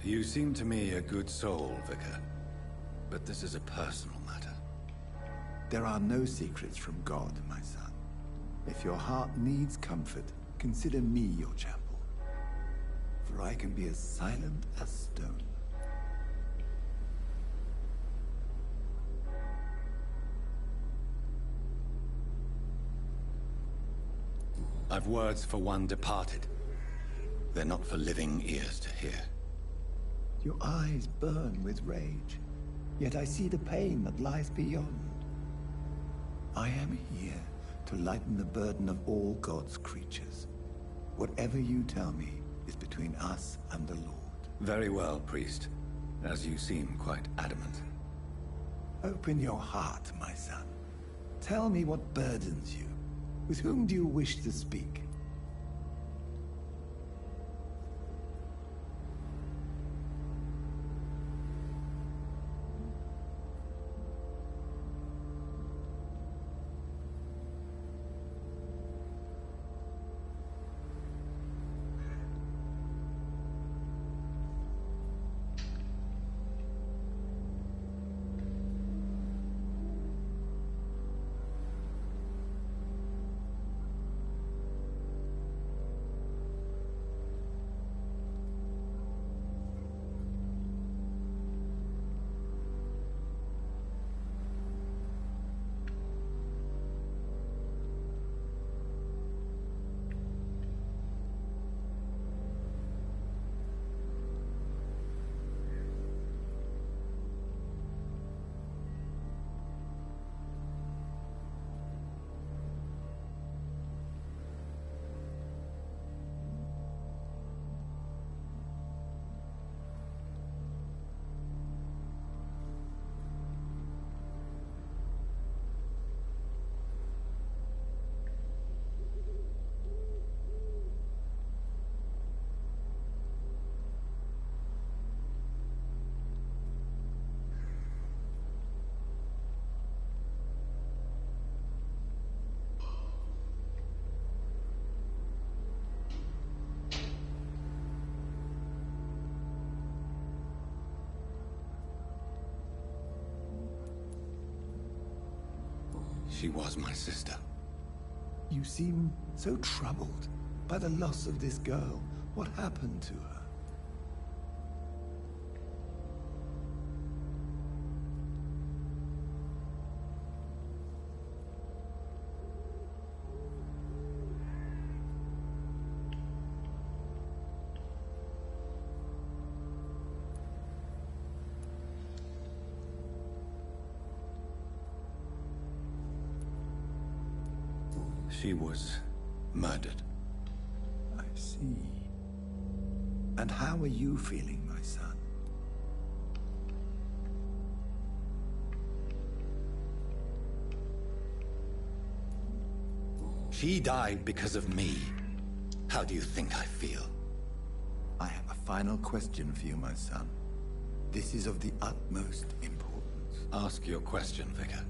You seem to me a good soul, Vicar. But this is a personal matter. There are no secrets from God, my son. If your heart needs comfort, consider me your chapel. For I can be as silent as stone. I've words for one departed. They're not for living ears to hear. Your eyes burn with rage, yet I see the pain that lies beyond. I am here to lighten the burden of all God's creatures. Whatever you tell me is between us and the Lord. Very well, priest. As you seem quite adamant. Open your heart, my son. Tell me what burdens you. With whom do you wish to speak? She was my sister. You seem so troubled by the loss of this girl. What happened to her? She was murdered. I see. And how are you feeling, my son? She died because of me. How do you think I feel? I have a final question for you, my son. This is of the utmost importance. Ask your question, Vicar.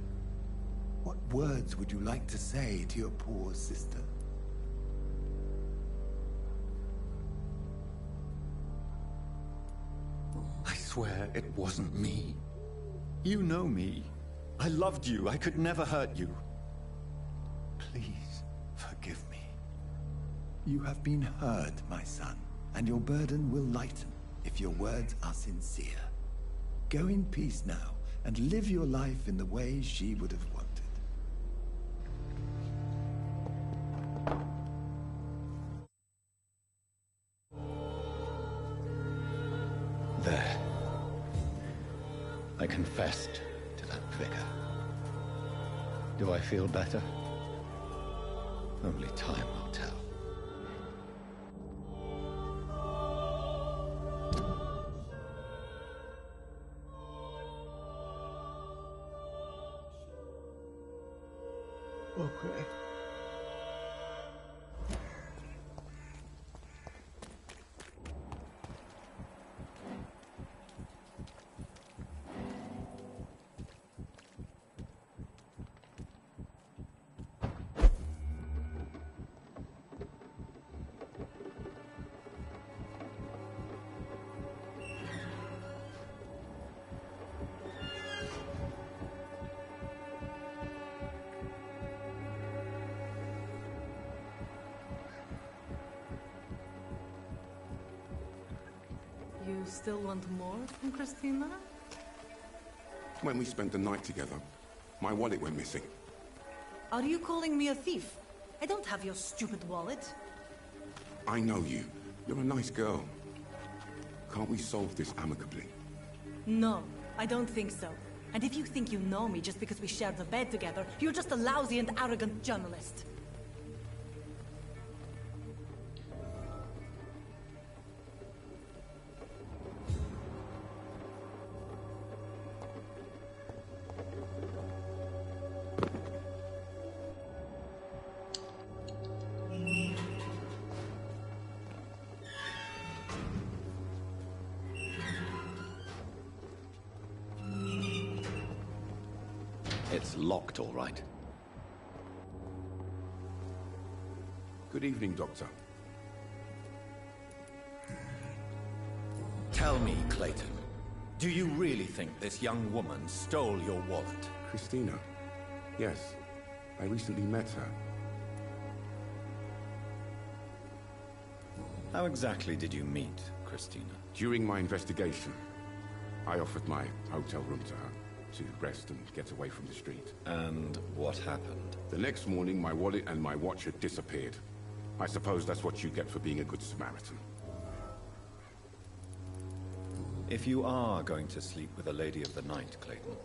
What words would you like to say to your poor sister? I swear it wasn't me. You know me. I loved you. I could never hurt you. Please, forgive me. You have been heard, my son, and your burden will lighten if your words are sincere. Go in peace now, and live your life in the way she would have wanted. There. I confessed to that vicar. Do I feel better? Only time will tell. Okay. You still want more from Christina? When we spent the night together, my wallet went missing. Are you calling me a thief? I don't have your stupid wallet. I know you. You're a nice girl. Can't we solve this amicably? No, I don't think so. And if you think you know me just because we share the bed together, you're just a lousy and arrogant journalist. It's locked, all right. Good evening, Doctor. Tell me, Clayton, do you really think this young woman stole your wallet? Christina. Yes. I recently met her. How exactly did you meet Christina? During my investigation, I offered my hotel room to her to rest and get away from the street. And what happened? The next morning, my wallet and my watch had disappeared. I suppose that's what you get for being a good Samaritan. If you are going to sleep with a lady of the night, Clayton,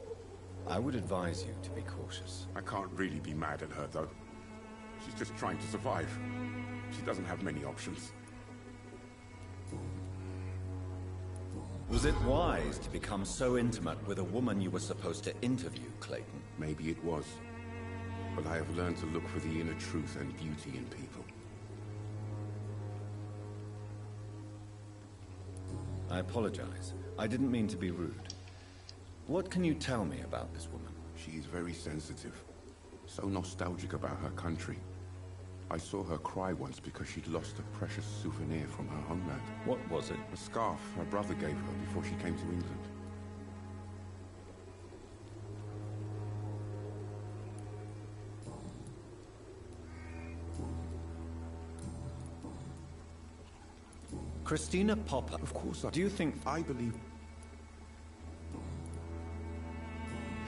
I would advise you to be cautious. I can't really be mad at her, though. She's just trying to survive. She doesn't have many options. Was it wise to become so intimate with a woman you were supposed to interview, Clayton? Maybe it was. But I have learned to look for the inner truth and beauty in people. I apologize. I didn't mean to be rude. What can you tell me about this woman? She is very sensitive. So nostalgic about her country. I saw her cry once because she'd lost a precious souvenir from her homeland. What was it? A scarf her brother gave her before she came to England. Christina Popper. Of course Do you think... I believe...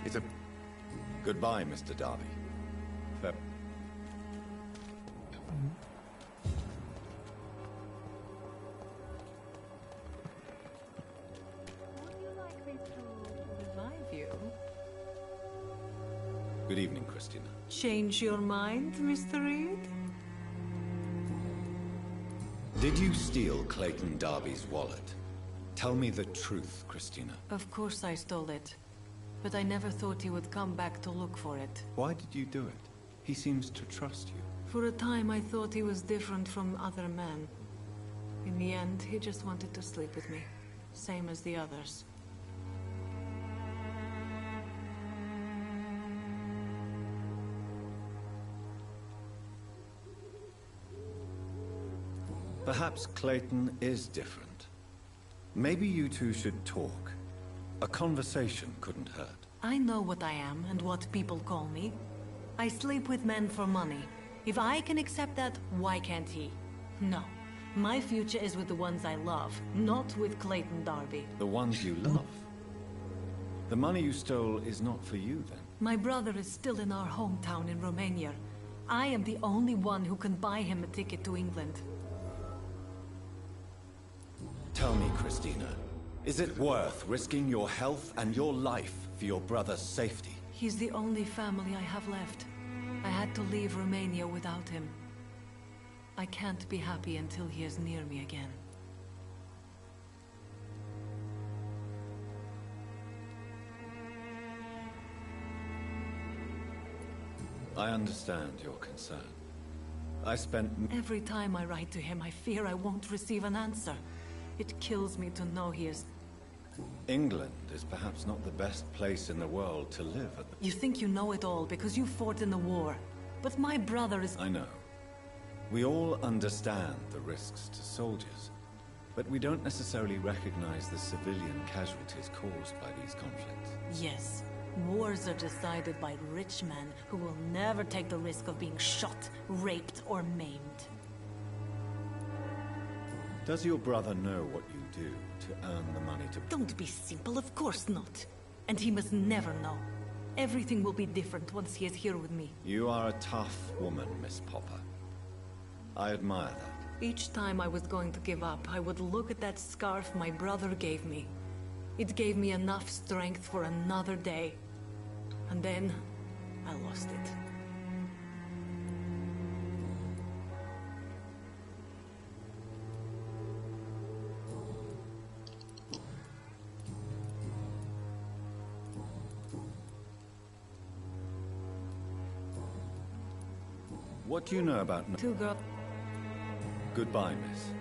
It's a... Goodbye, Mr. Darby. Fair... Good evening, Christina. Change your mind, Mr. Reed? Did you steal Clayton Darby's wallet? Tell me the truth, Christina. Of course I stole it. But I never thought he would come back to look for it. Why did you do it? He seems to trust you. For a time I thought he was different from other men. In the end, he just wanted to sleep with me. Same as the others. Perhaps Clayton is different. Maybe you two should talk. A conversation couldn't hurt. I know what I am and what people call me. I sleep with men for money. If I can accept that, why can't he? No. My future is with the ones I love, not with Clayton Darby. The ones you love? The money you stole is not for you, then? My brother is still in our hometown in Romania. I am the only one who can buy him a ticket to England. Tell me, Christina, is it worth risking your health and your life for your brother's safety? He's the only family I have left. I had to leave Romania without him. I can't be happy until he is near me again. I understand your concern. I spent... Every time I write to him, I fear I won't receive an answer. It kills me to know he is... England is perhaps not the best place in the world to live at the... You think you know it all because you fought in the war. But my brother is... I know. We all understand the risks to soldiers. But we don't necessarily recognize the civilian casualties caused by these conflicts. Yes. Wars are decided by rich men who will never take the risk of being shot, raped, or maimed. Does your brother know what you do to earn the money to... Don't be simple, of course not. And he must never know. Everything will be different once he is here with me. You are a tough woman, Miss Popper. I admire that. Each time I was going to give up, I would look at that scarf my brother gave me. It gave me enough strength for another day. And then, I lost it. What do you know about... Two girls. Goodbye, miss.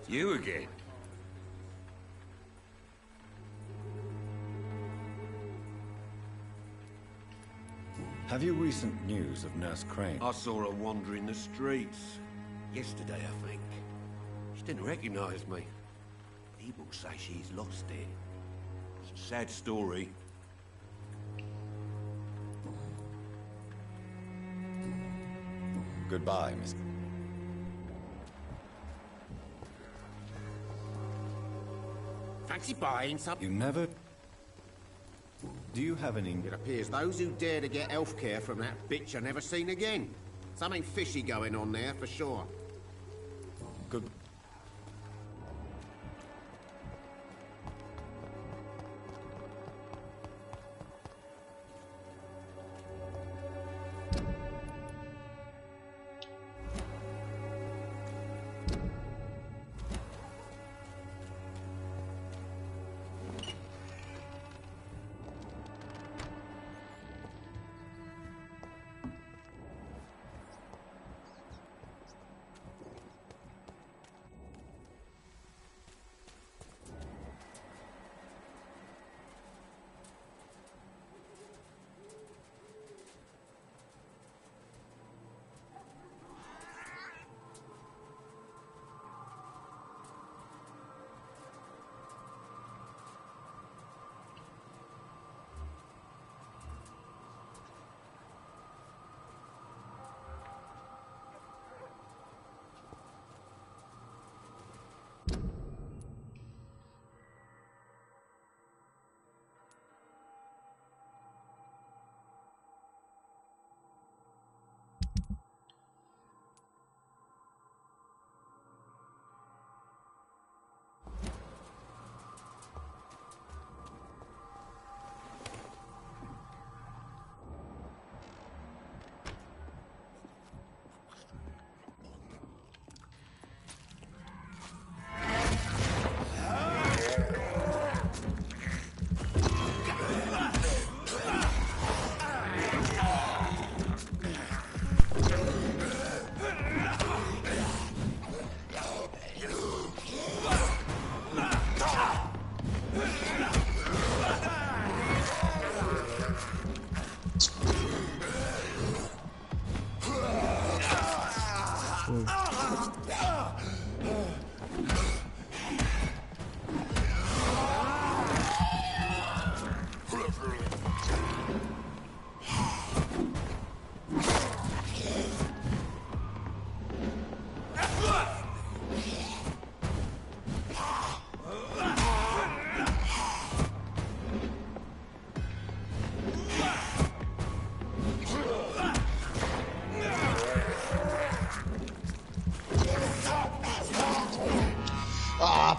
You again? Have you recent news of Nurse Crane? I saw her wandering the streets. Yesterday, I think. She didn't recognize me. People say she's lost it. It's a sad story. Goodbye, miss. Fancy buying something? You never... Do you have any... It appears those who dare to get healthcare from that bitch are never seen again. Something fishy going on there, for sure. Good...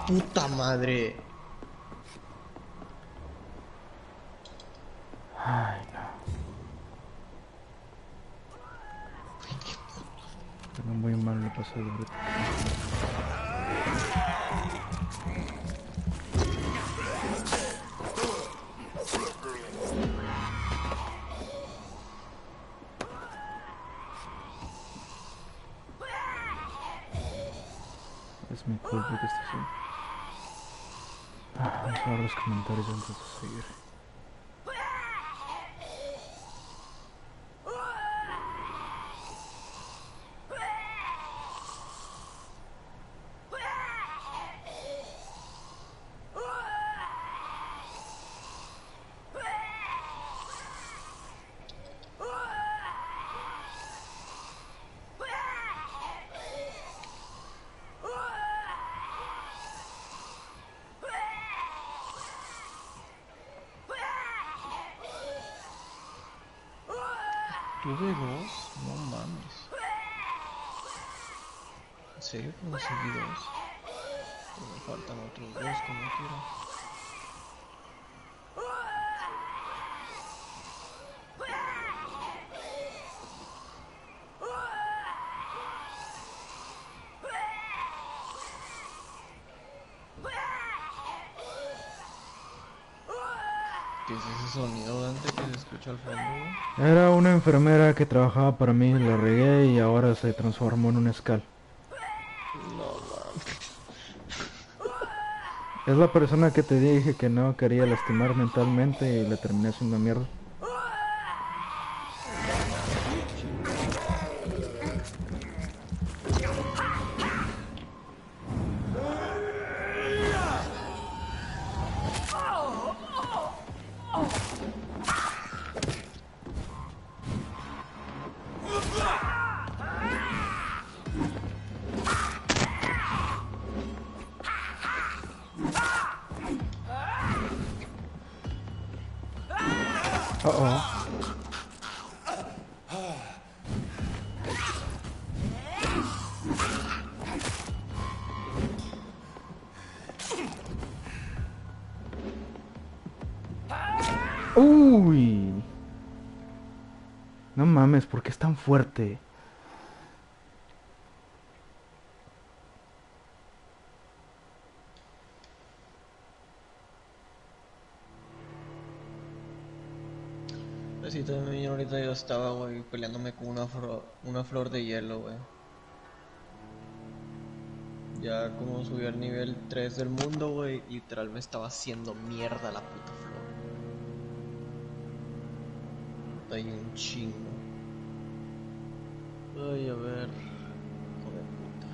Puta madre. Ay, no. Tengo muy mal me pasó de ahorita. Es mi culpa que estés así. Vamos a ver los comentarios antes de seguir. Tuve dos, no mames. ¿En serio conseguí dos? Pero me faltan otros dos como quiera. ¿Qué es ese sonido, Dante, que se escucha al fondo, güey? Era una enfermera que trabajaba para mí, la regué y ahora se transformó en un Skull. No mames. Es la persona que te dije que no quería lastimar mentalmente y la terminé haciendo mierda. Uh-oh. Uy. No mames, ¿por qué es tan fuerte? Así también ahorita yo estaba, güey, peleándome con una flor de hielo, güey. Ya como subí al nivel 3 del mundo, güey, literal me estaba haciendo mierda la puta flor. Hay un chingo. Ay, a ver. Hijo de puta.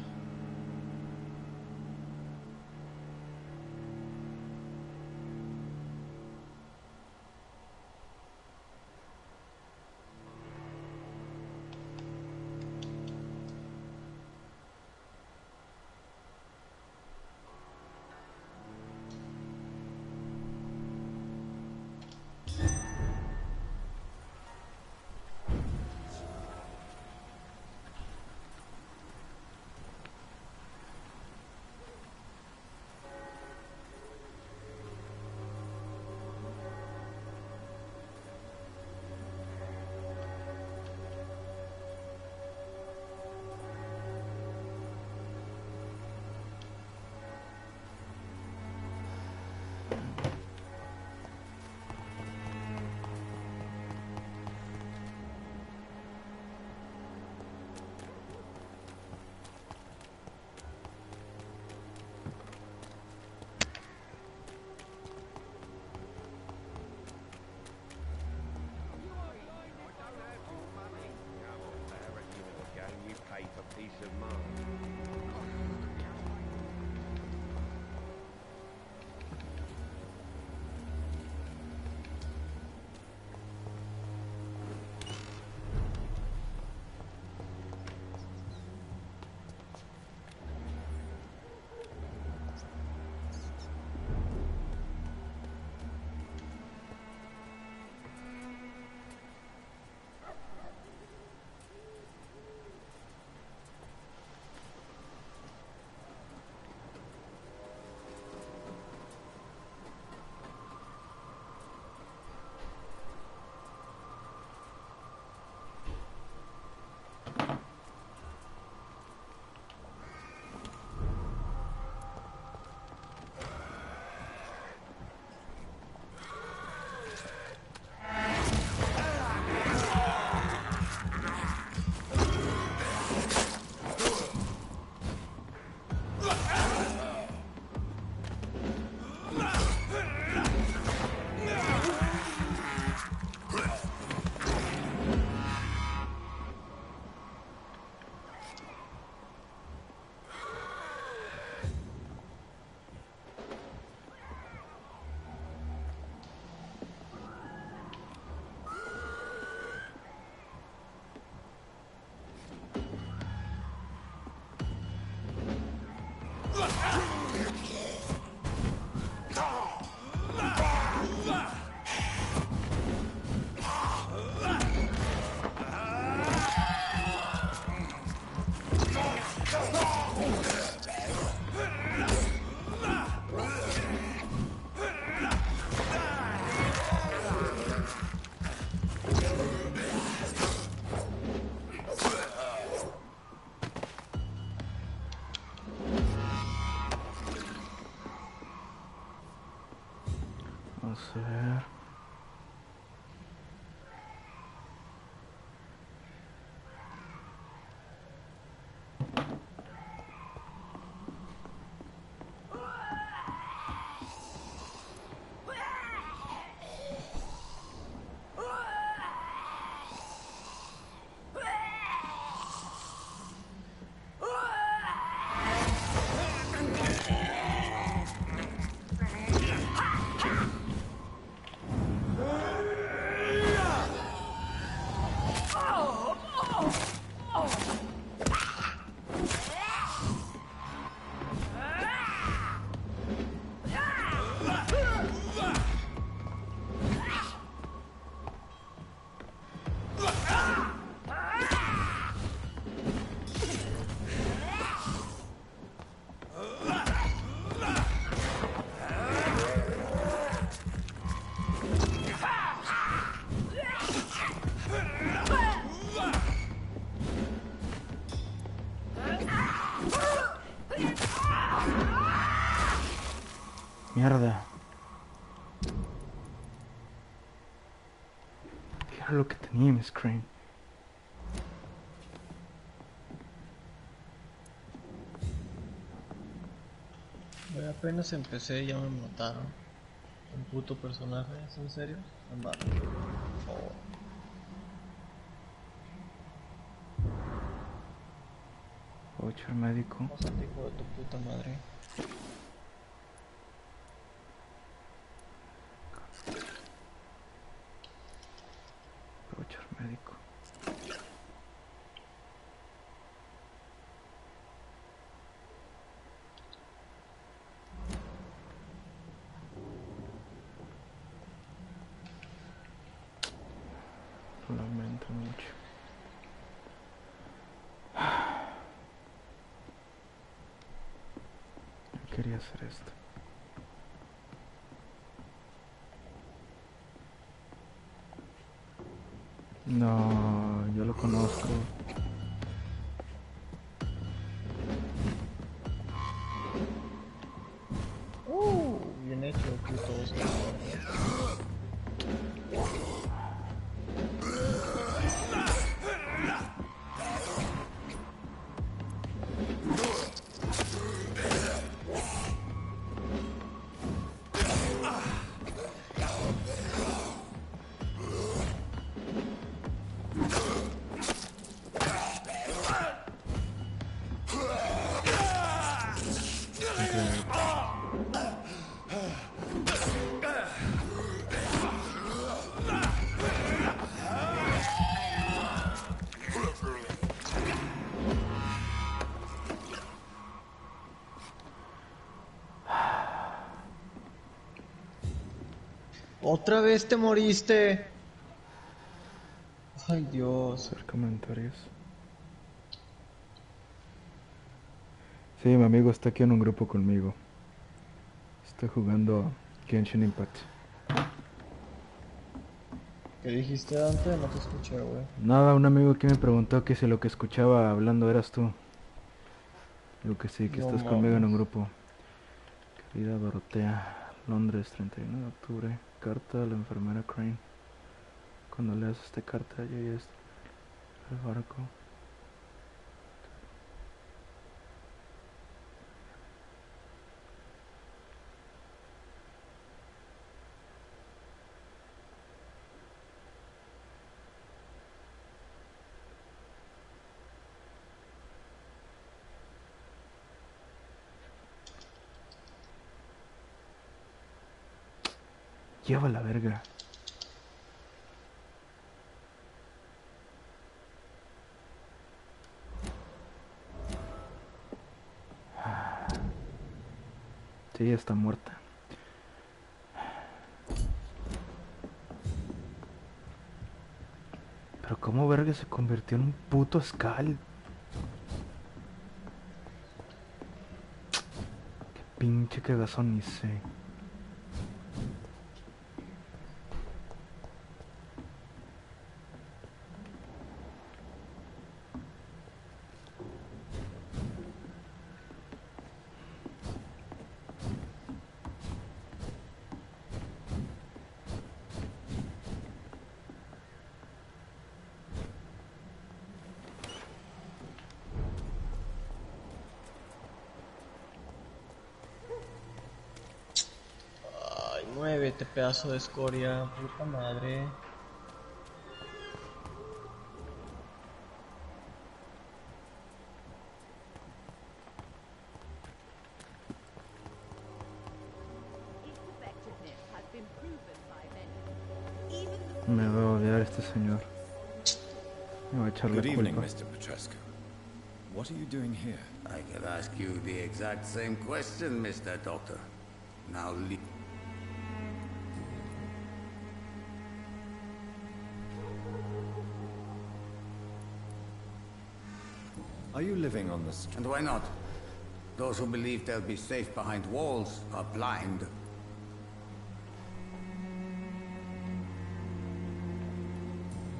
Mierda. ¿Qué era lo que tenía mi screen? Güey, apenas empecé y ya me mataron. Un puto personaje, ¿es en serio? Me matan. Por favor. Voucher médico. Pásate, hijo de tu puta madre. Voucher médico. Lo lamento mucho. No quería hacer esto. No, yo lo conozco. Bien hecho, putos. Otra vez te moriste. Ay, Dios. Hacer comentarios. Sí, mi amigo está aquí en un grupo conmigo. Está jugando Genshin Impact. ¿Qué dijiste, Dante? No te escuché, güey. Nada, un amigo aquí me preguntó que si lo que escuchaba hablando eras tú. Digo que sí, que No estás conmigo en un mames. grupo. Querida Dorotea, Londres, 31 de octubre. Carta a la enfermera Crane. Cuando leas esta carta, yo ya estoy en el barco. Lleva la verga. Sí, ella está muerta. Pero cómo verga se convirtió en un puto Skull. Qué pinche cagazón hice. Ay, muévete, pedazo de escoria. Puta madre. Me va a odiar este señor. Me va a echar la Good evening, culpa. Mr. Petrescu. What are you doing here? I could ask you the exact same question, Mr. Doctor. Now leave. Are you living on the street? And why not? Those who believe they'll be safe behind walls are blind.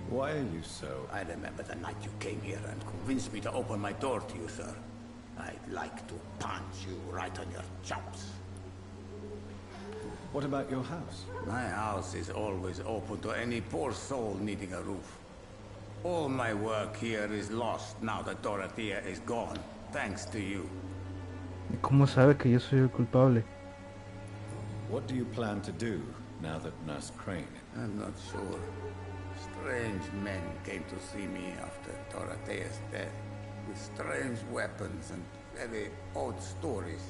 Why are you so... I remember the night you came here and convinced me to open my door to you, sir. I'd like to punch you right on your chops. What about your house? My house is always open to any poor soul needing a roof. All my work here is lost now that Dorothea is gone, thanks to you. ¿Y cómo sabe que yo soy el culpable? What do you plan to do now that Nurse Crane? I'm not sure. Strange men came to see me after Dorothea's death, with strange weapons and very odd stories.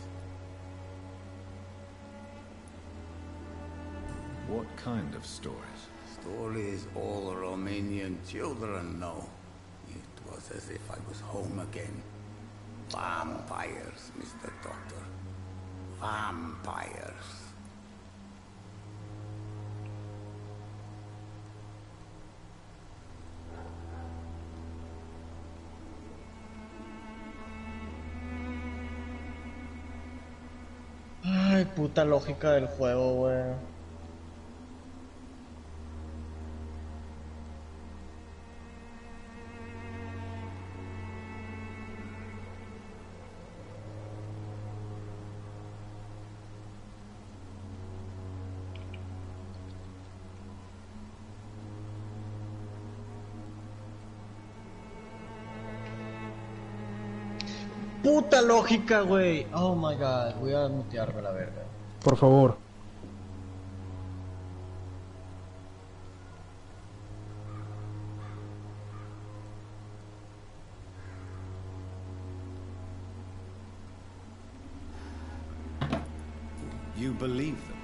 What kind of stories? Stories all Romanian children know. It was as if I was home again. Vampires, Mr. Doctor. Vampires. Ay, puta lógica del juego, güey. Puta lógica, güey. Oh my god, voy a mutearme la verga. Por favor. You believe them?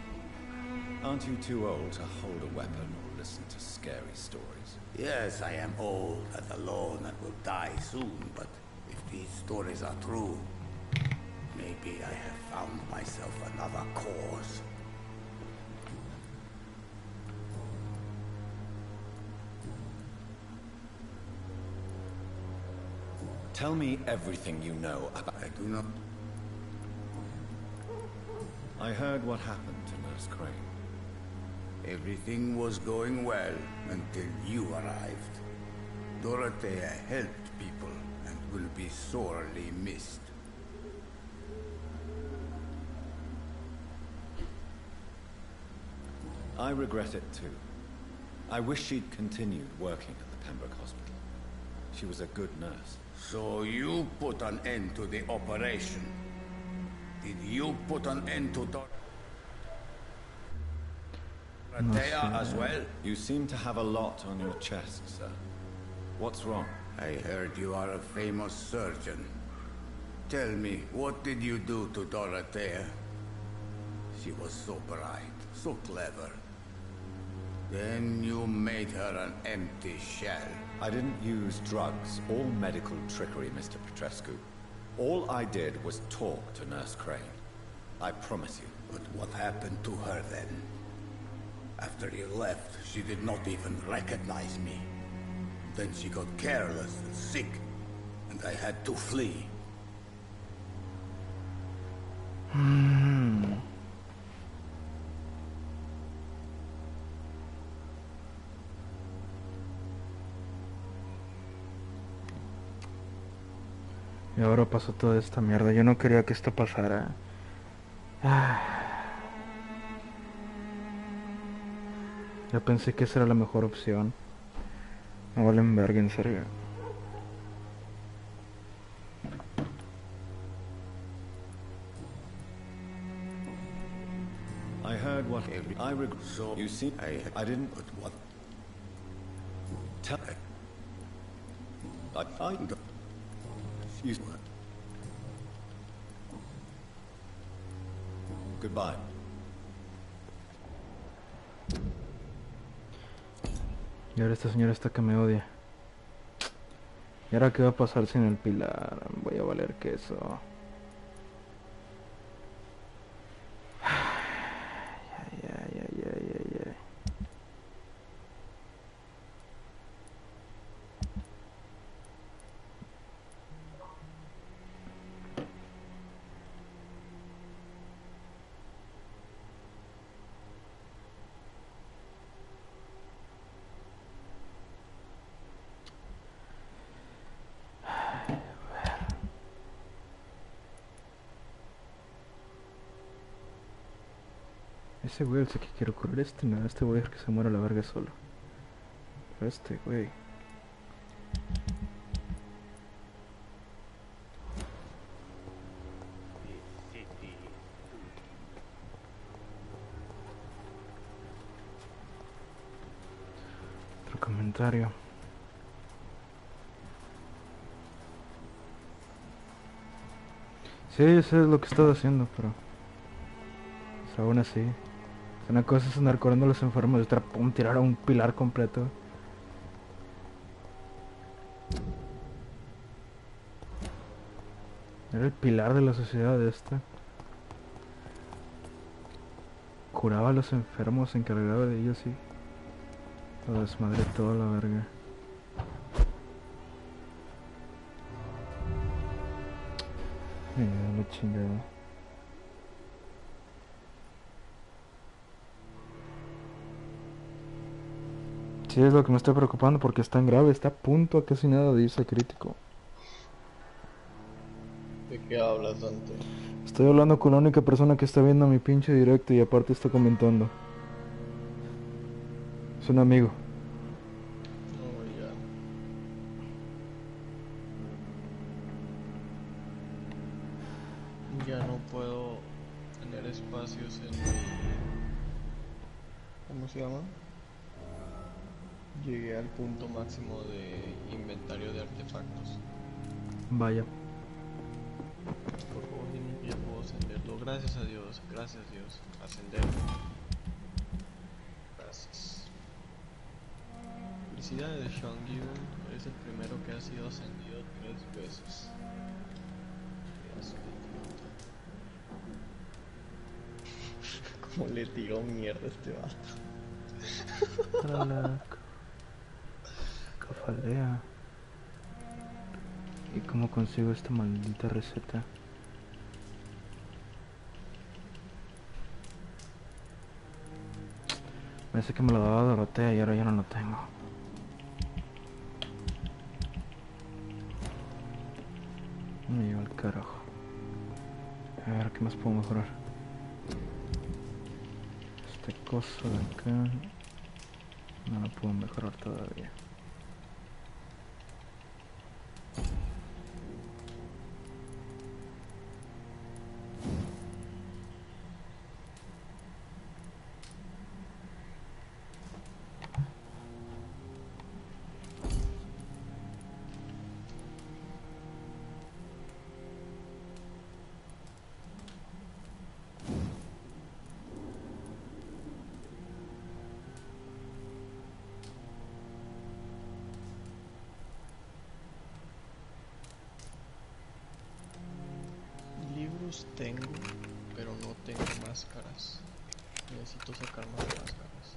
Aren't you too old to hold a weapon or listen to scary stories? Yes, I am old and alone and will die soon, but if these stories are true, maybe I have found myself another cause. Tell me everything you know about... I do not... I heard what happened to Nurse Crane. Everything was going well until you arrived. Dorothea helped people and will be sorely missed. I regret it too. I wish she'd continued working at the Pembroke Hospital. She was a good nurse. So you put an end to the operation. Did you put an end to Dorothea as well? You seem to have a lot on your chest, sir. What's wrong? I heard you are a famous surgeon. Tell me, what did you do to Dorothea? She was so bright, so clever. Then you made her an empty shell. I didn't use drugs or medical trickery, Mr. Petrescu. All I did was talk to Nurse Crane. I promise you. But what happened to her then? After you left, she did not even recognize me. Then she got careless and sick, and I had to flee. Y ahora pasó toda esta mierda. Yo no quería que esto pasara. Ya pensé que esa era la mejor opción. No valen verga, en serio. I heard what I regret. So you see, I didn't. But what? Tell. I. You. Goodbye. Y ahora esta señora está que me odia. ¿Y ahora qué va a pasar sin el pilar? Voy a valer queso. Ay, ay, ay, ay, ay, ay. Ese güey, el que quiero curar no, este voy a dejar que se muera a la verga solo. Pero este güey. Otro comentario. Sí, eso es lo que he estado haciendo, pero pues, aún así. Una cosa es andar curando a los enfermos y otra, pum, tirar a un pilar completo. Era el pilar de la sociedad esta. Curaba a los enfermos, se encargaba de ellos y lo desmadre toda la verga. La chingada. Sí, es lo que me está preocupando porque es tan grave, está a punto a casi nada de irse crítico. ¿De qué hablas, Dante? Estoy hablando con la única persona que está viendo mi pinche directo y aparte está comentando. Es un amigo. Oh, ya. Ya no puedo tener espacios en mi... ¿Cómo se llama? Llegué al punto máximo de inventario de artefactos. Vaya. Por favor, dime que ya puedo ascenderlo. Gracias a Dios, ascenderlo. Gracias. Felicidades, Sean Gibbon. Eres el primero que ha sido ascendido 3 veces. Como le tiró mierda a este vato. Cafalea. ¿Y cómo consigo esta maldita receta? Me dice que me lo daba Dorotea y ahora ya no lo tengo. Me lleva al carajo. A ver, ¿qué más puedo mejorar? Este coso de acá no lo puedo mejorar todavía. Tengo, pero no tengo máscaras. Necesito sacar más máscaras.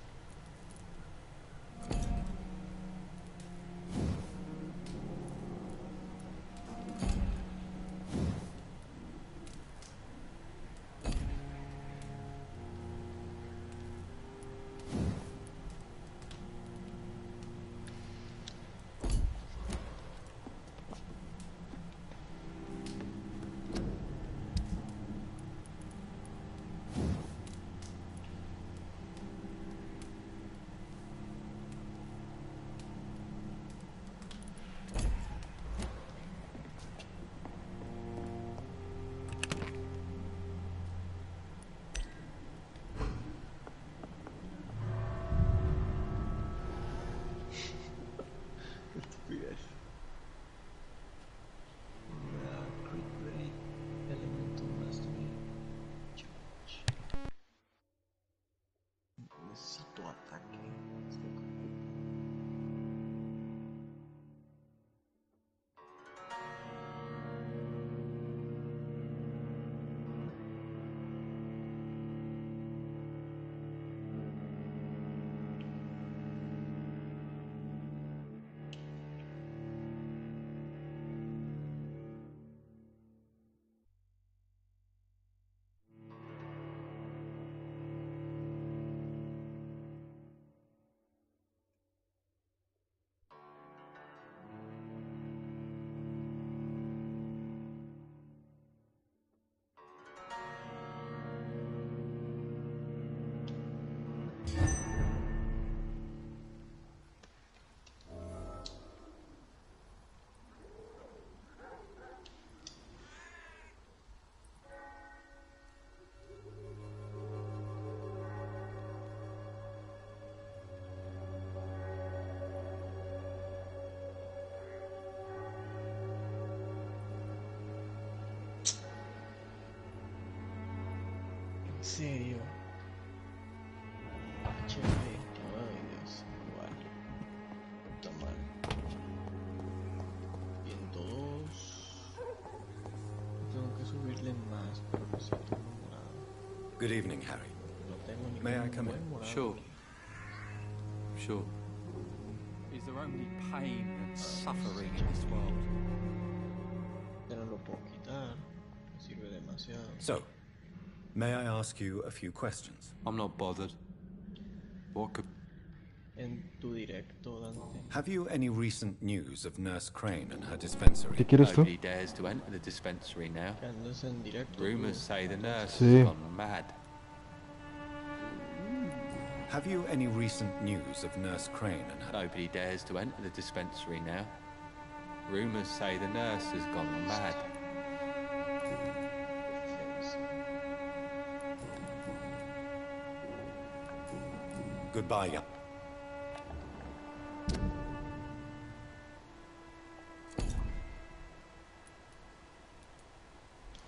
serio? HD. Ay, Dios. Igual. Está mal. 102. Tengo que subirle más, pero no sé qué morado. Good evening, Harry. No tengo ningún May I come buen in? morado. Sure. Sure. Is there only pain and suffering in this world? Ya no lo puedo quitar. Me sirve demasiado. So, may I ask you a few questions? I'm not bothered. What could... En tu directo, Dante. Have you any recent news of Nurse Crane and her dispensary? ¿Qué quieres tú? Nobody dares to enter the dispensary now. Que andas en directo. Rumors tú. say the nurse Sí. has gone mad. Have you any recent news of Nurse Crane and her... Nobody dares to enter the dispensary now. Rumors say the nurse has gone mad. Goodbye, young.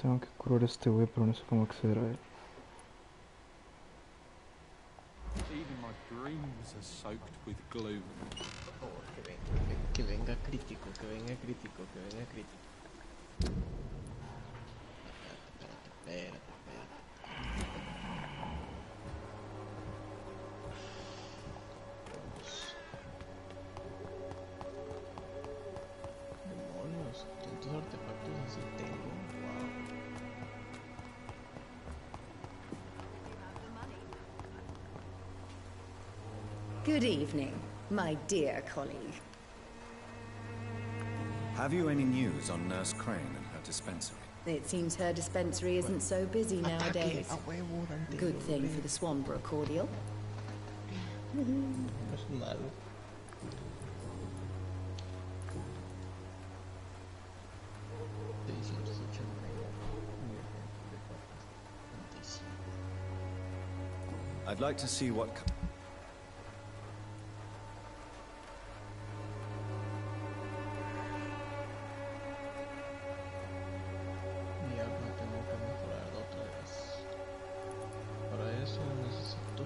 Tengo que curar a este güey, pero no sé cómo acceder a él. Even my dreams are soaked with gloom. Oh, que venga crítico, que venga crítico, que venga crítico. Espérate. Demonios, tantos artefactos así tengo. Wow. Good evening, my dear colleague. Have you any news on Nurse Crane and her dispensary? It seems her dispensary isn't so busy nowadays. Good thing for the Swanbrook cordial. Es malo. I'd like to see what... Mi arma tengo que mejorarla otra vez. Para eso necesito...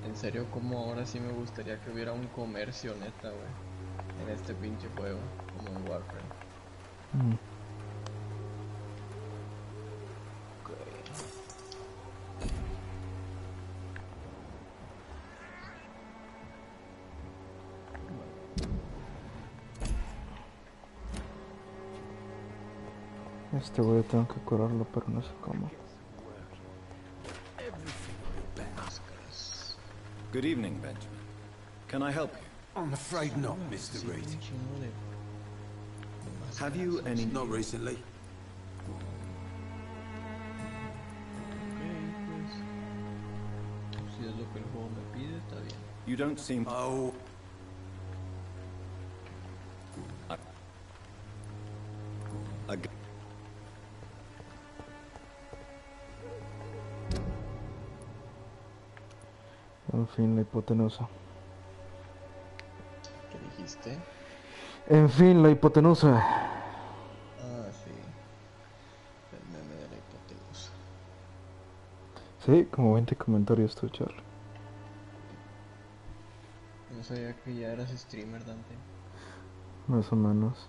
En serio, como ahora sí me gustaría que hubiera un comercio, neta, güey. En este pinche juego, como en Warframe. Este güey tengo que curarlo, pero no sé cómo. Good evening, Benjamin. Can I help you? I'm afraid not, Mr. Reed. Have you any... Not recently. Si es lo que el juego me pide, está bien. You don't seem... Oh... En fin, la hipotenusa. ¿Qué dijiste? En fin, la hipotenusa. Ah, sí. El meme de la hipotenusa. Sí, como 20 comentarios tú, Charlie. No sabía que ya eras streamer, Dante. Más o menos.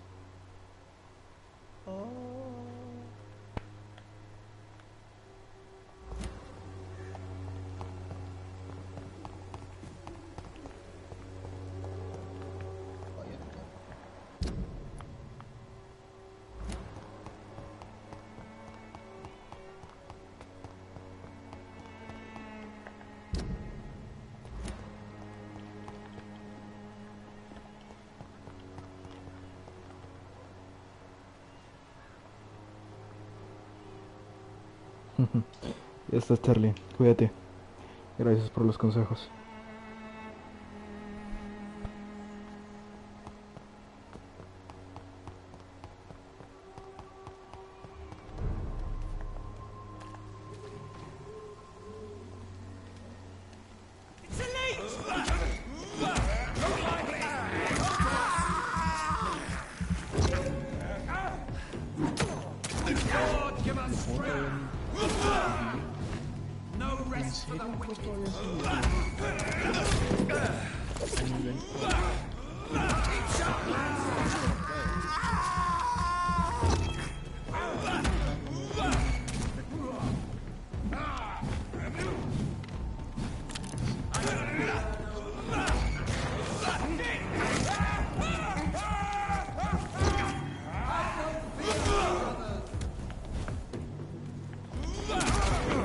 Ya estás, Charlie. Cuídate. Gracias por los consejos. serio? ¿No todavía es un nivel 4?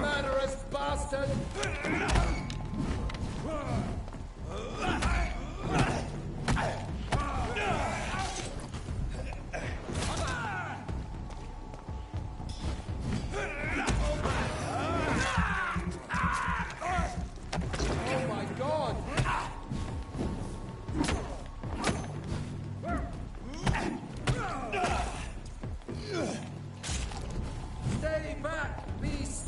Murderous bastard! Oh my god! Stay back, beast!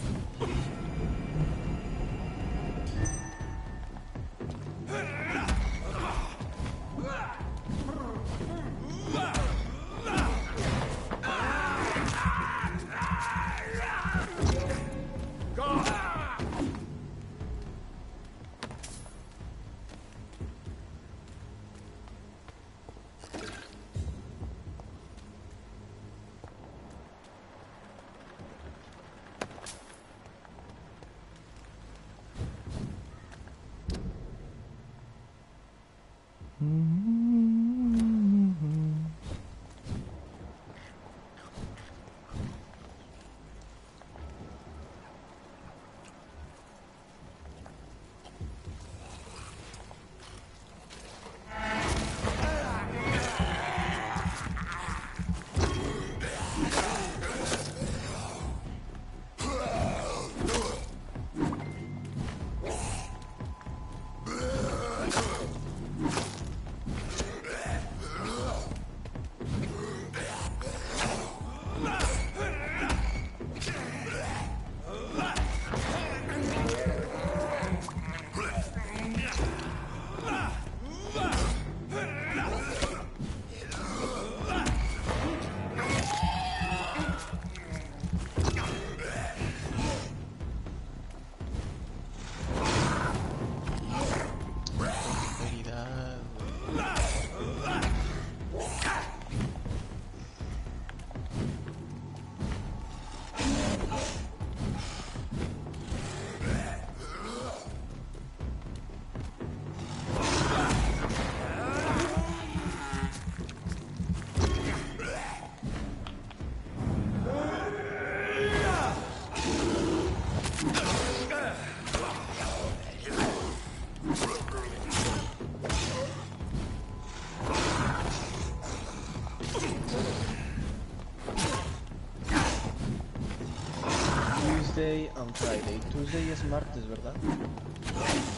Tuesday and Friday. Tuesday es martes, ¿verdad?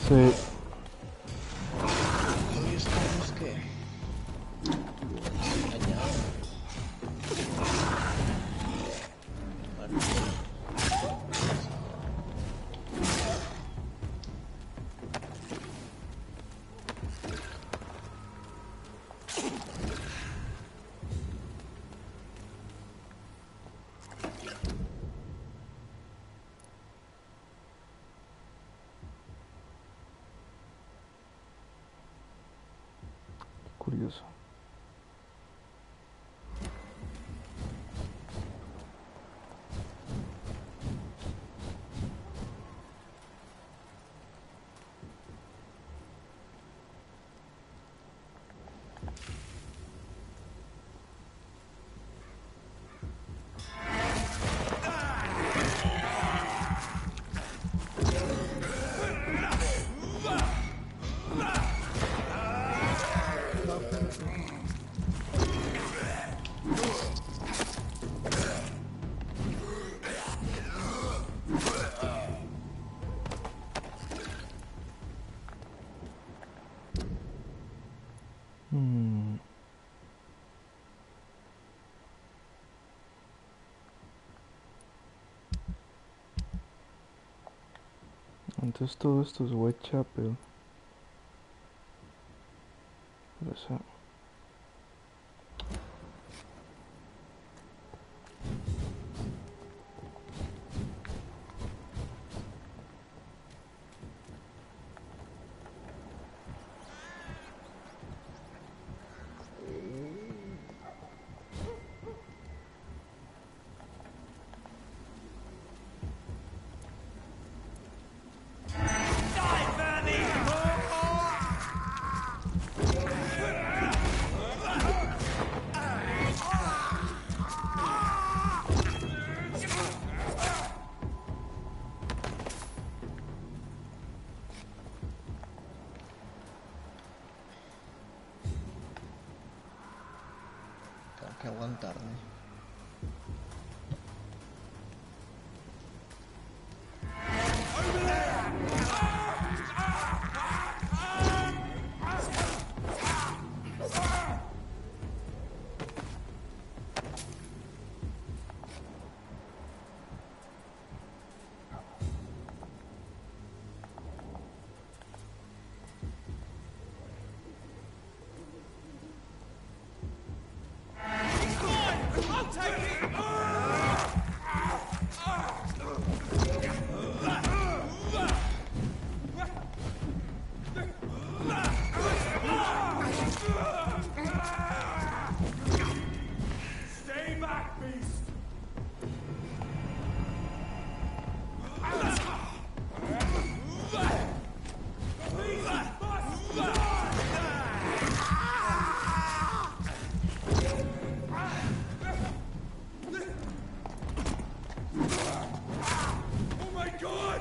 Sí. Hoy estamos que... Mañana. Curioso. Entonces todo esto es Whitechapel. O sea, que aguantarme. Stay back, beast! Oh my god!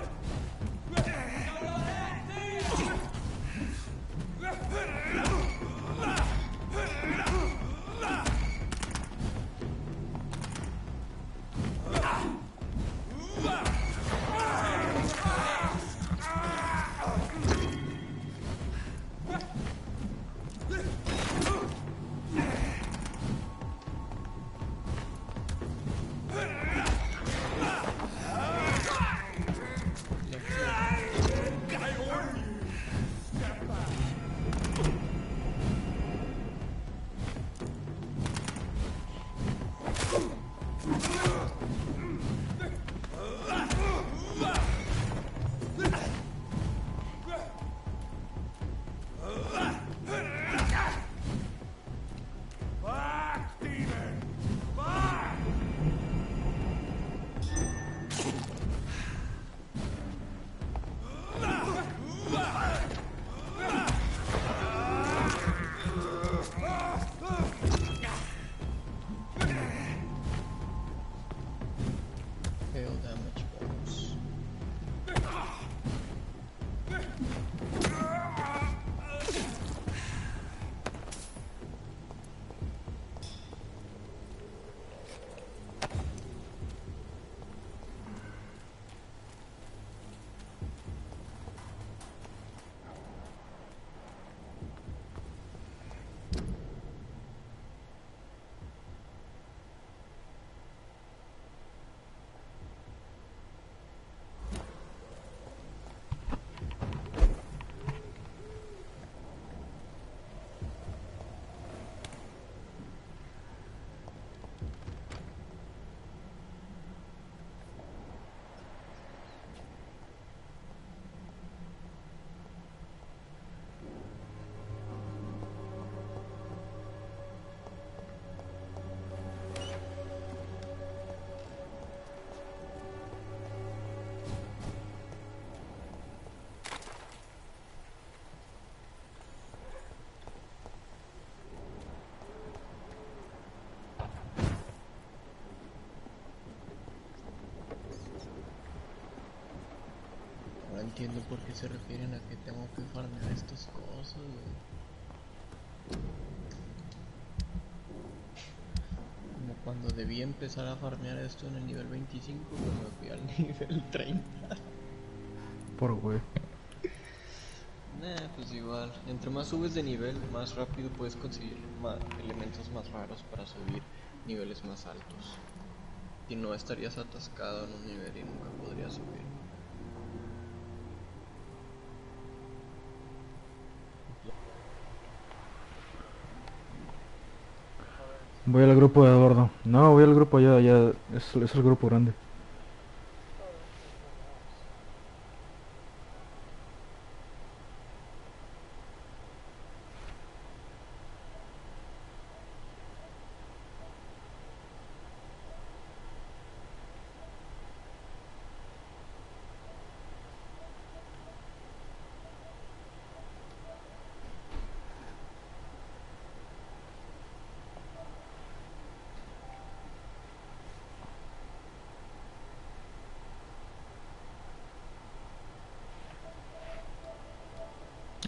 Back, demon! Back! Fail damage bonus. No entiendo por qué se refieren a que tengo que farmear estas cosas, güey. Como cuando debí empezar a farmear esto en el nivel 25, pero me fui al nivel 30. Por güey. Nah, pues igual. Entre más subes de nivel, más rápido puedes conseguir elementos más raros para subir niveles más altos. Si no, estarías atascado en un nivel y nunca podrías subir. Voy al grupo de bordo. No, voy al grupo ya, es el grupo grande.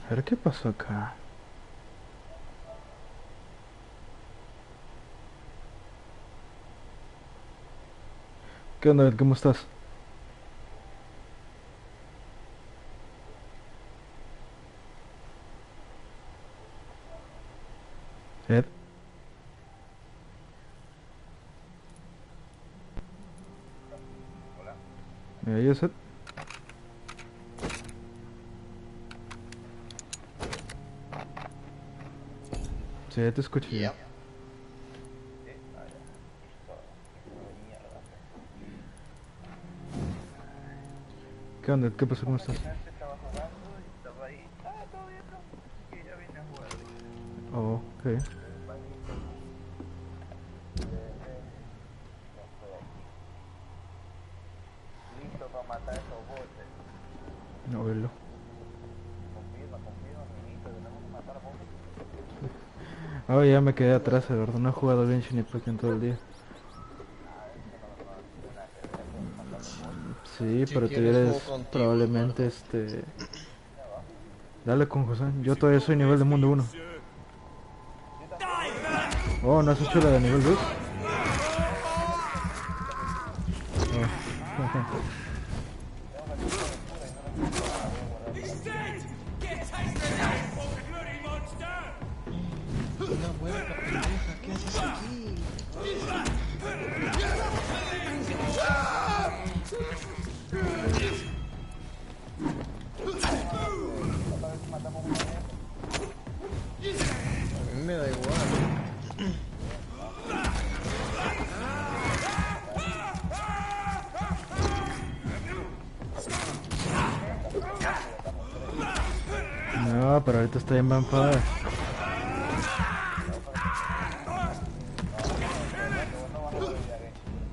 A ver qué pasó acá. ¿Qué onda? ¿Cómo estás? Ed, ¿me oyes, Ed? Sí, ya te escucho bien. Yep. ¿Qué onda? ¿Qué pasó? ¿Cómo estás? Oh, ok. No verlo. Oh, ya me quedé atrás, de verdad. No he jugado bien Shinipaki en todo el día. Sí, Si pero tú quieres juego eres contigo, probablemente Eduardo. Dale con José. Yo todavía soy nivel de mundo 1. Oh, ¿no has hecho la de nivel 2? Oh. Una huerta, pendeja, ¿qué haces aquí? A mí me da igual. No, pero ahorita estoy en Vampyr.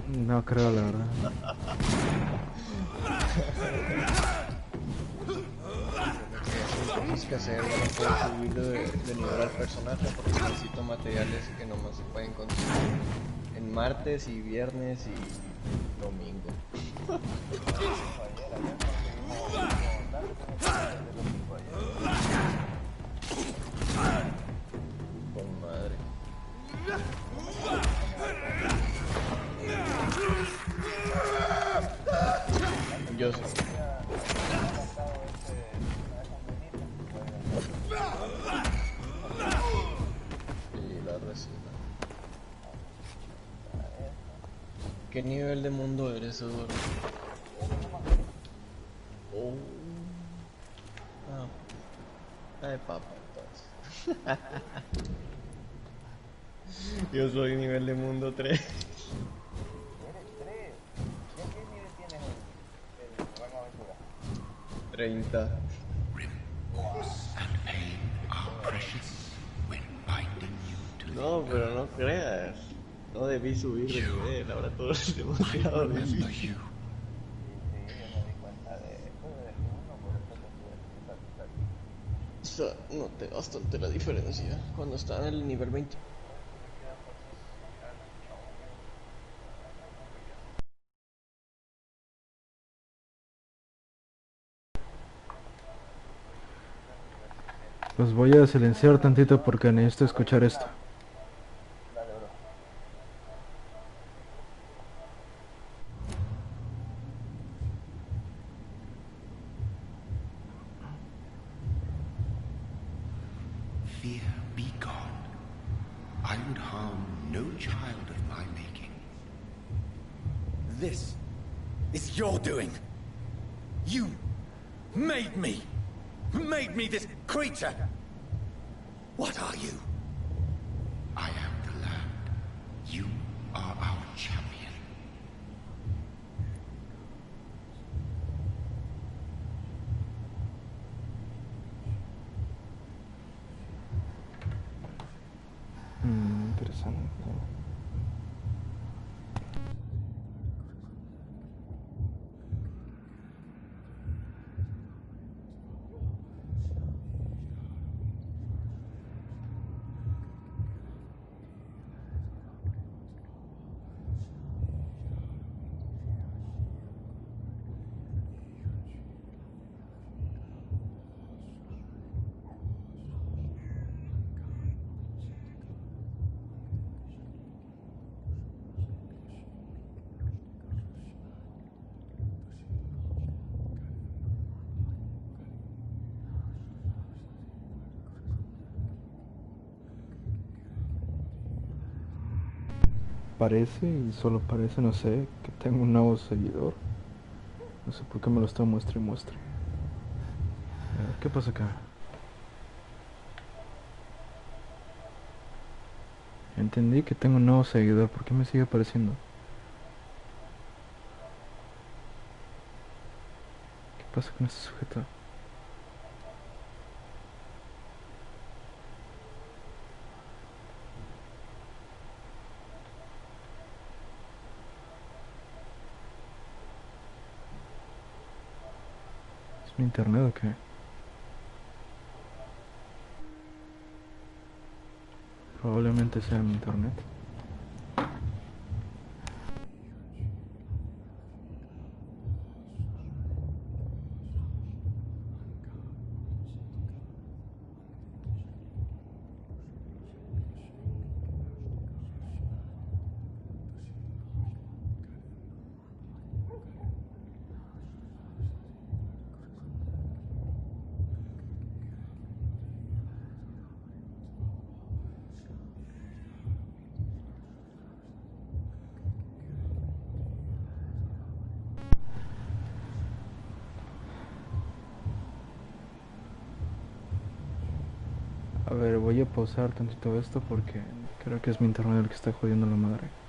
No creo, la verdad. Tienes que hacer, ya no puedo subir de nivel al personaje porque necesito materiales que nomás se pueden conseguir en martes y viernes y domingo. Con madre. Yo sé. Y la resina. ¿Qué nivel de mundo eres, Eduardo? Oh. Ah, de papa, entonces. Yo soy nivel de mundo 3. 30. No, pero no creas. No debí subir de nivel, ahora todo es demasiado difícil. O sea, noté bastante la diferencia cuando estaba en el nivel 20. Pues voy a silenciar tantito porque necesito escuchar esto. Fear, be gone. I would harm no child of my making. This is your doing. You made me. Made me this creature. What are you? I am the land. You are our champion. Interesante. aparece y solo aparece, no sé, que tengo un nuevo seguidor. No sé por qué me lo está muestre y muestre. A ver, ¿qué pasa acá? Entendí que tengo un nuevo seguidor. ¿Por qué me sigue apareciendo? ¿Qué pasa con este sujeto? ¿Es mi internet o qué? Probablemente sea mi internet. A ver, voy a pausar tantito esto porque creo que es mi internet el que está jodiendo la madre.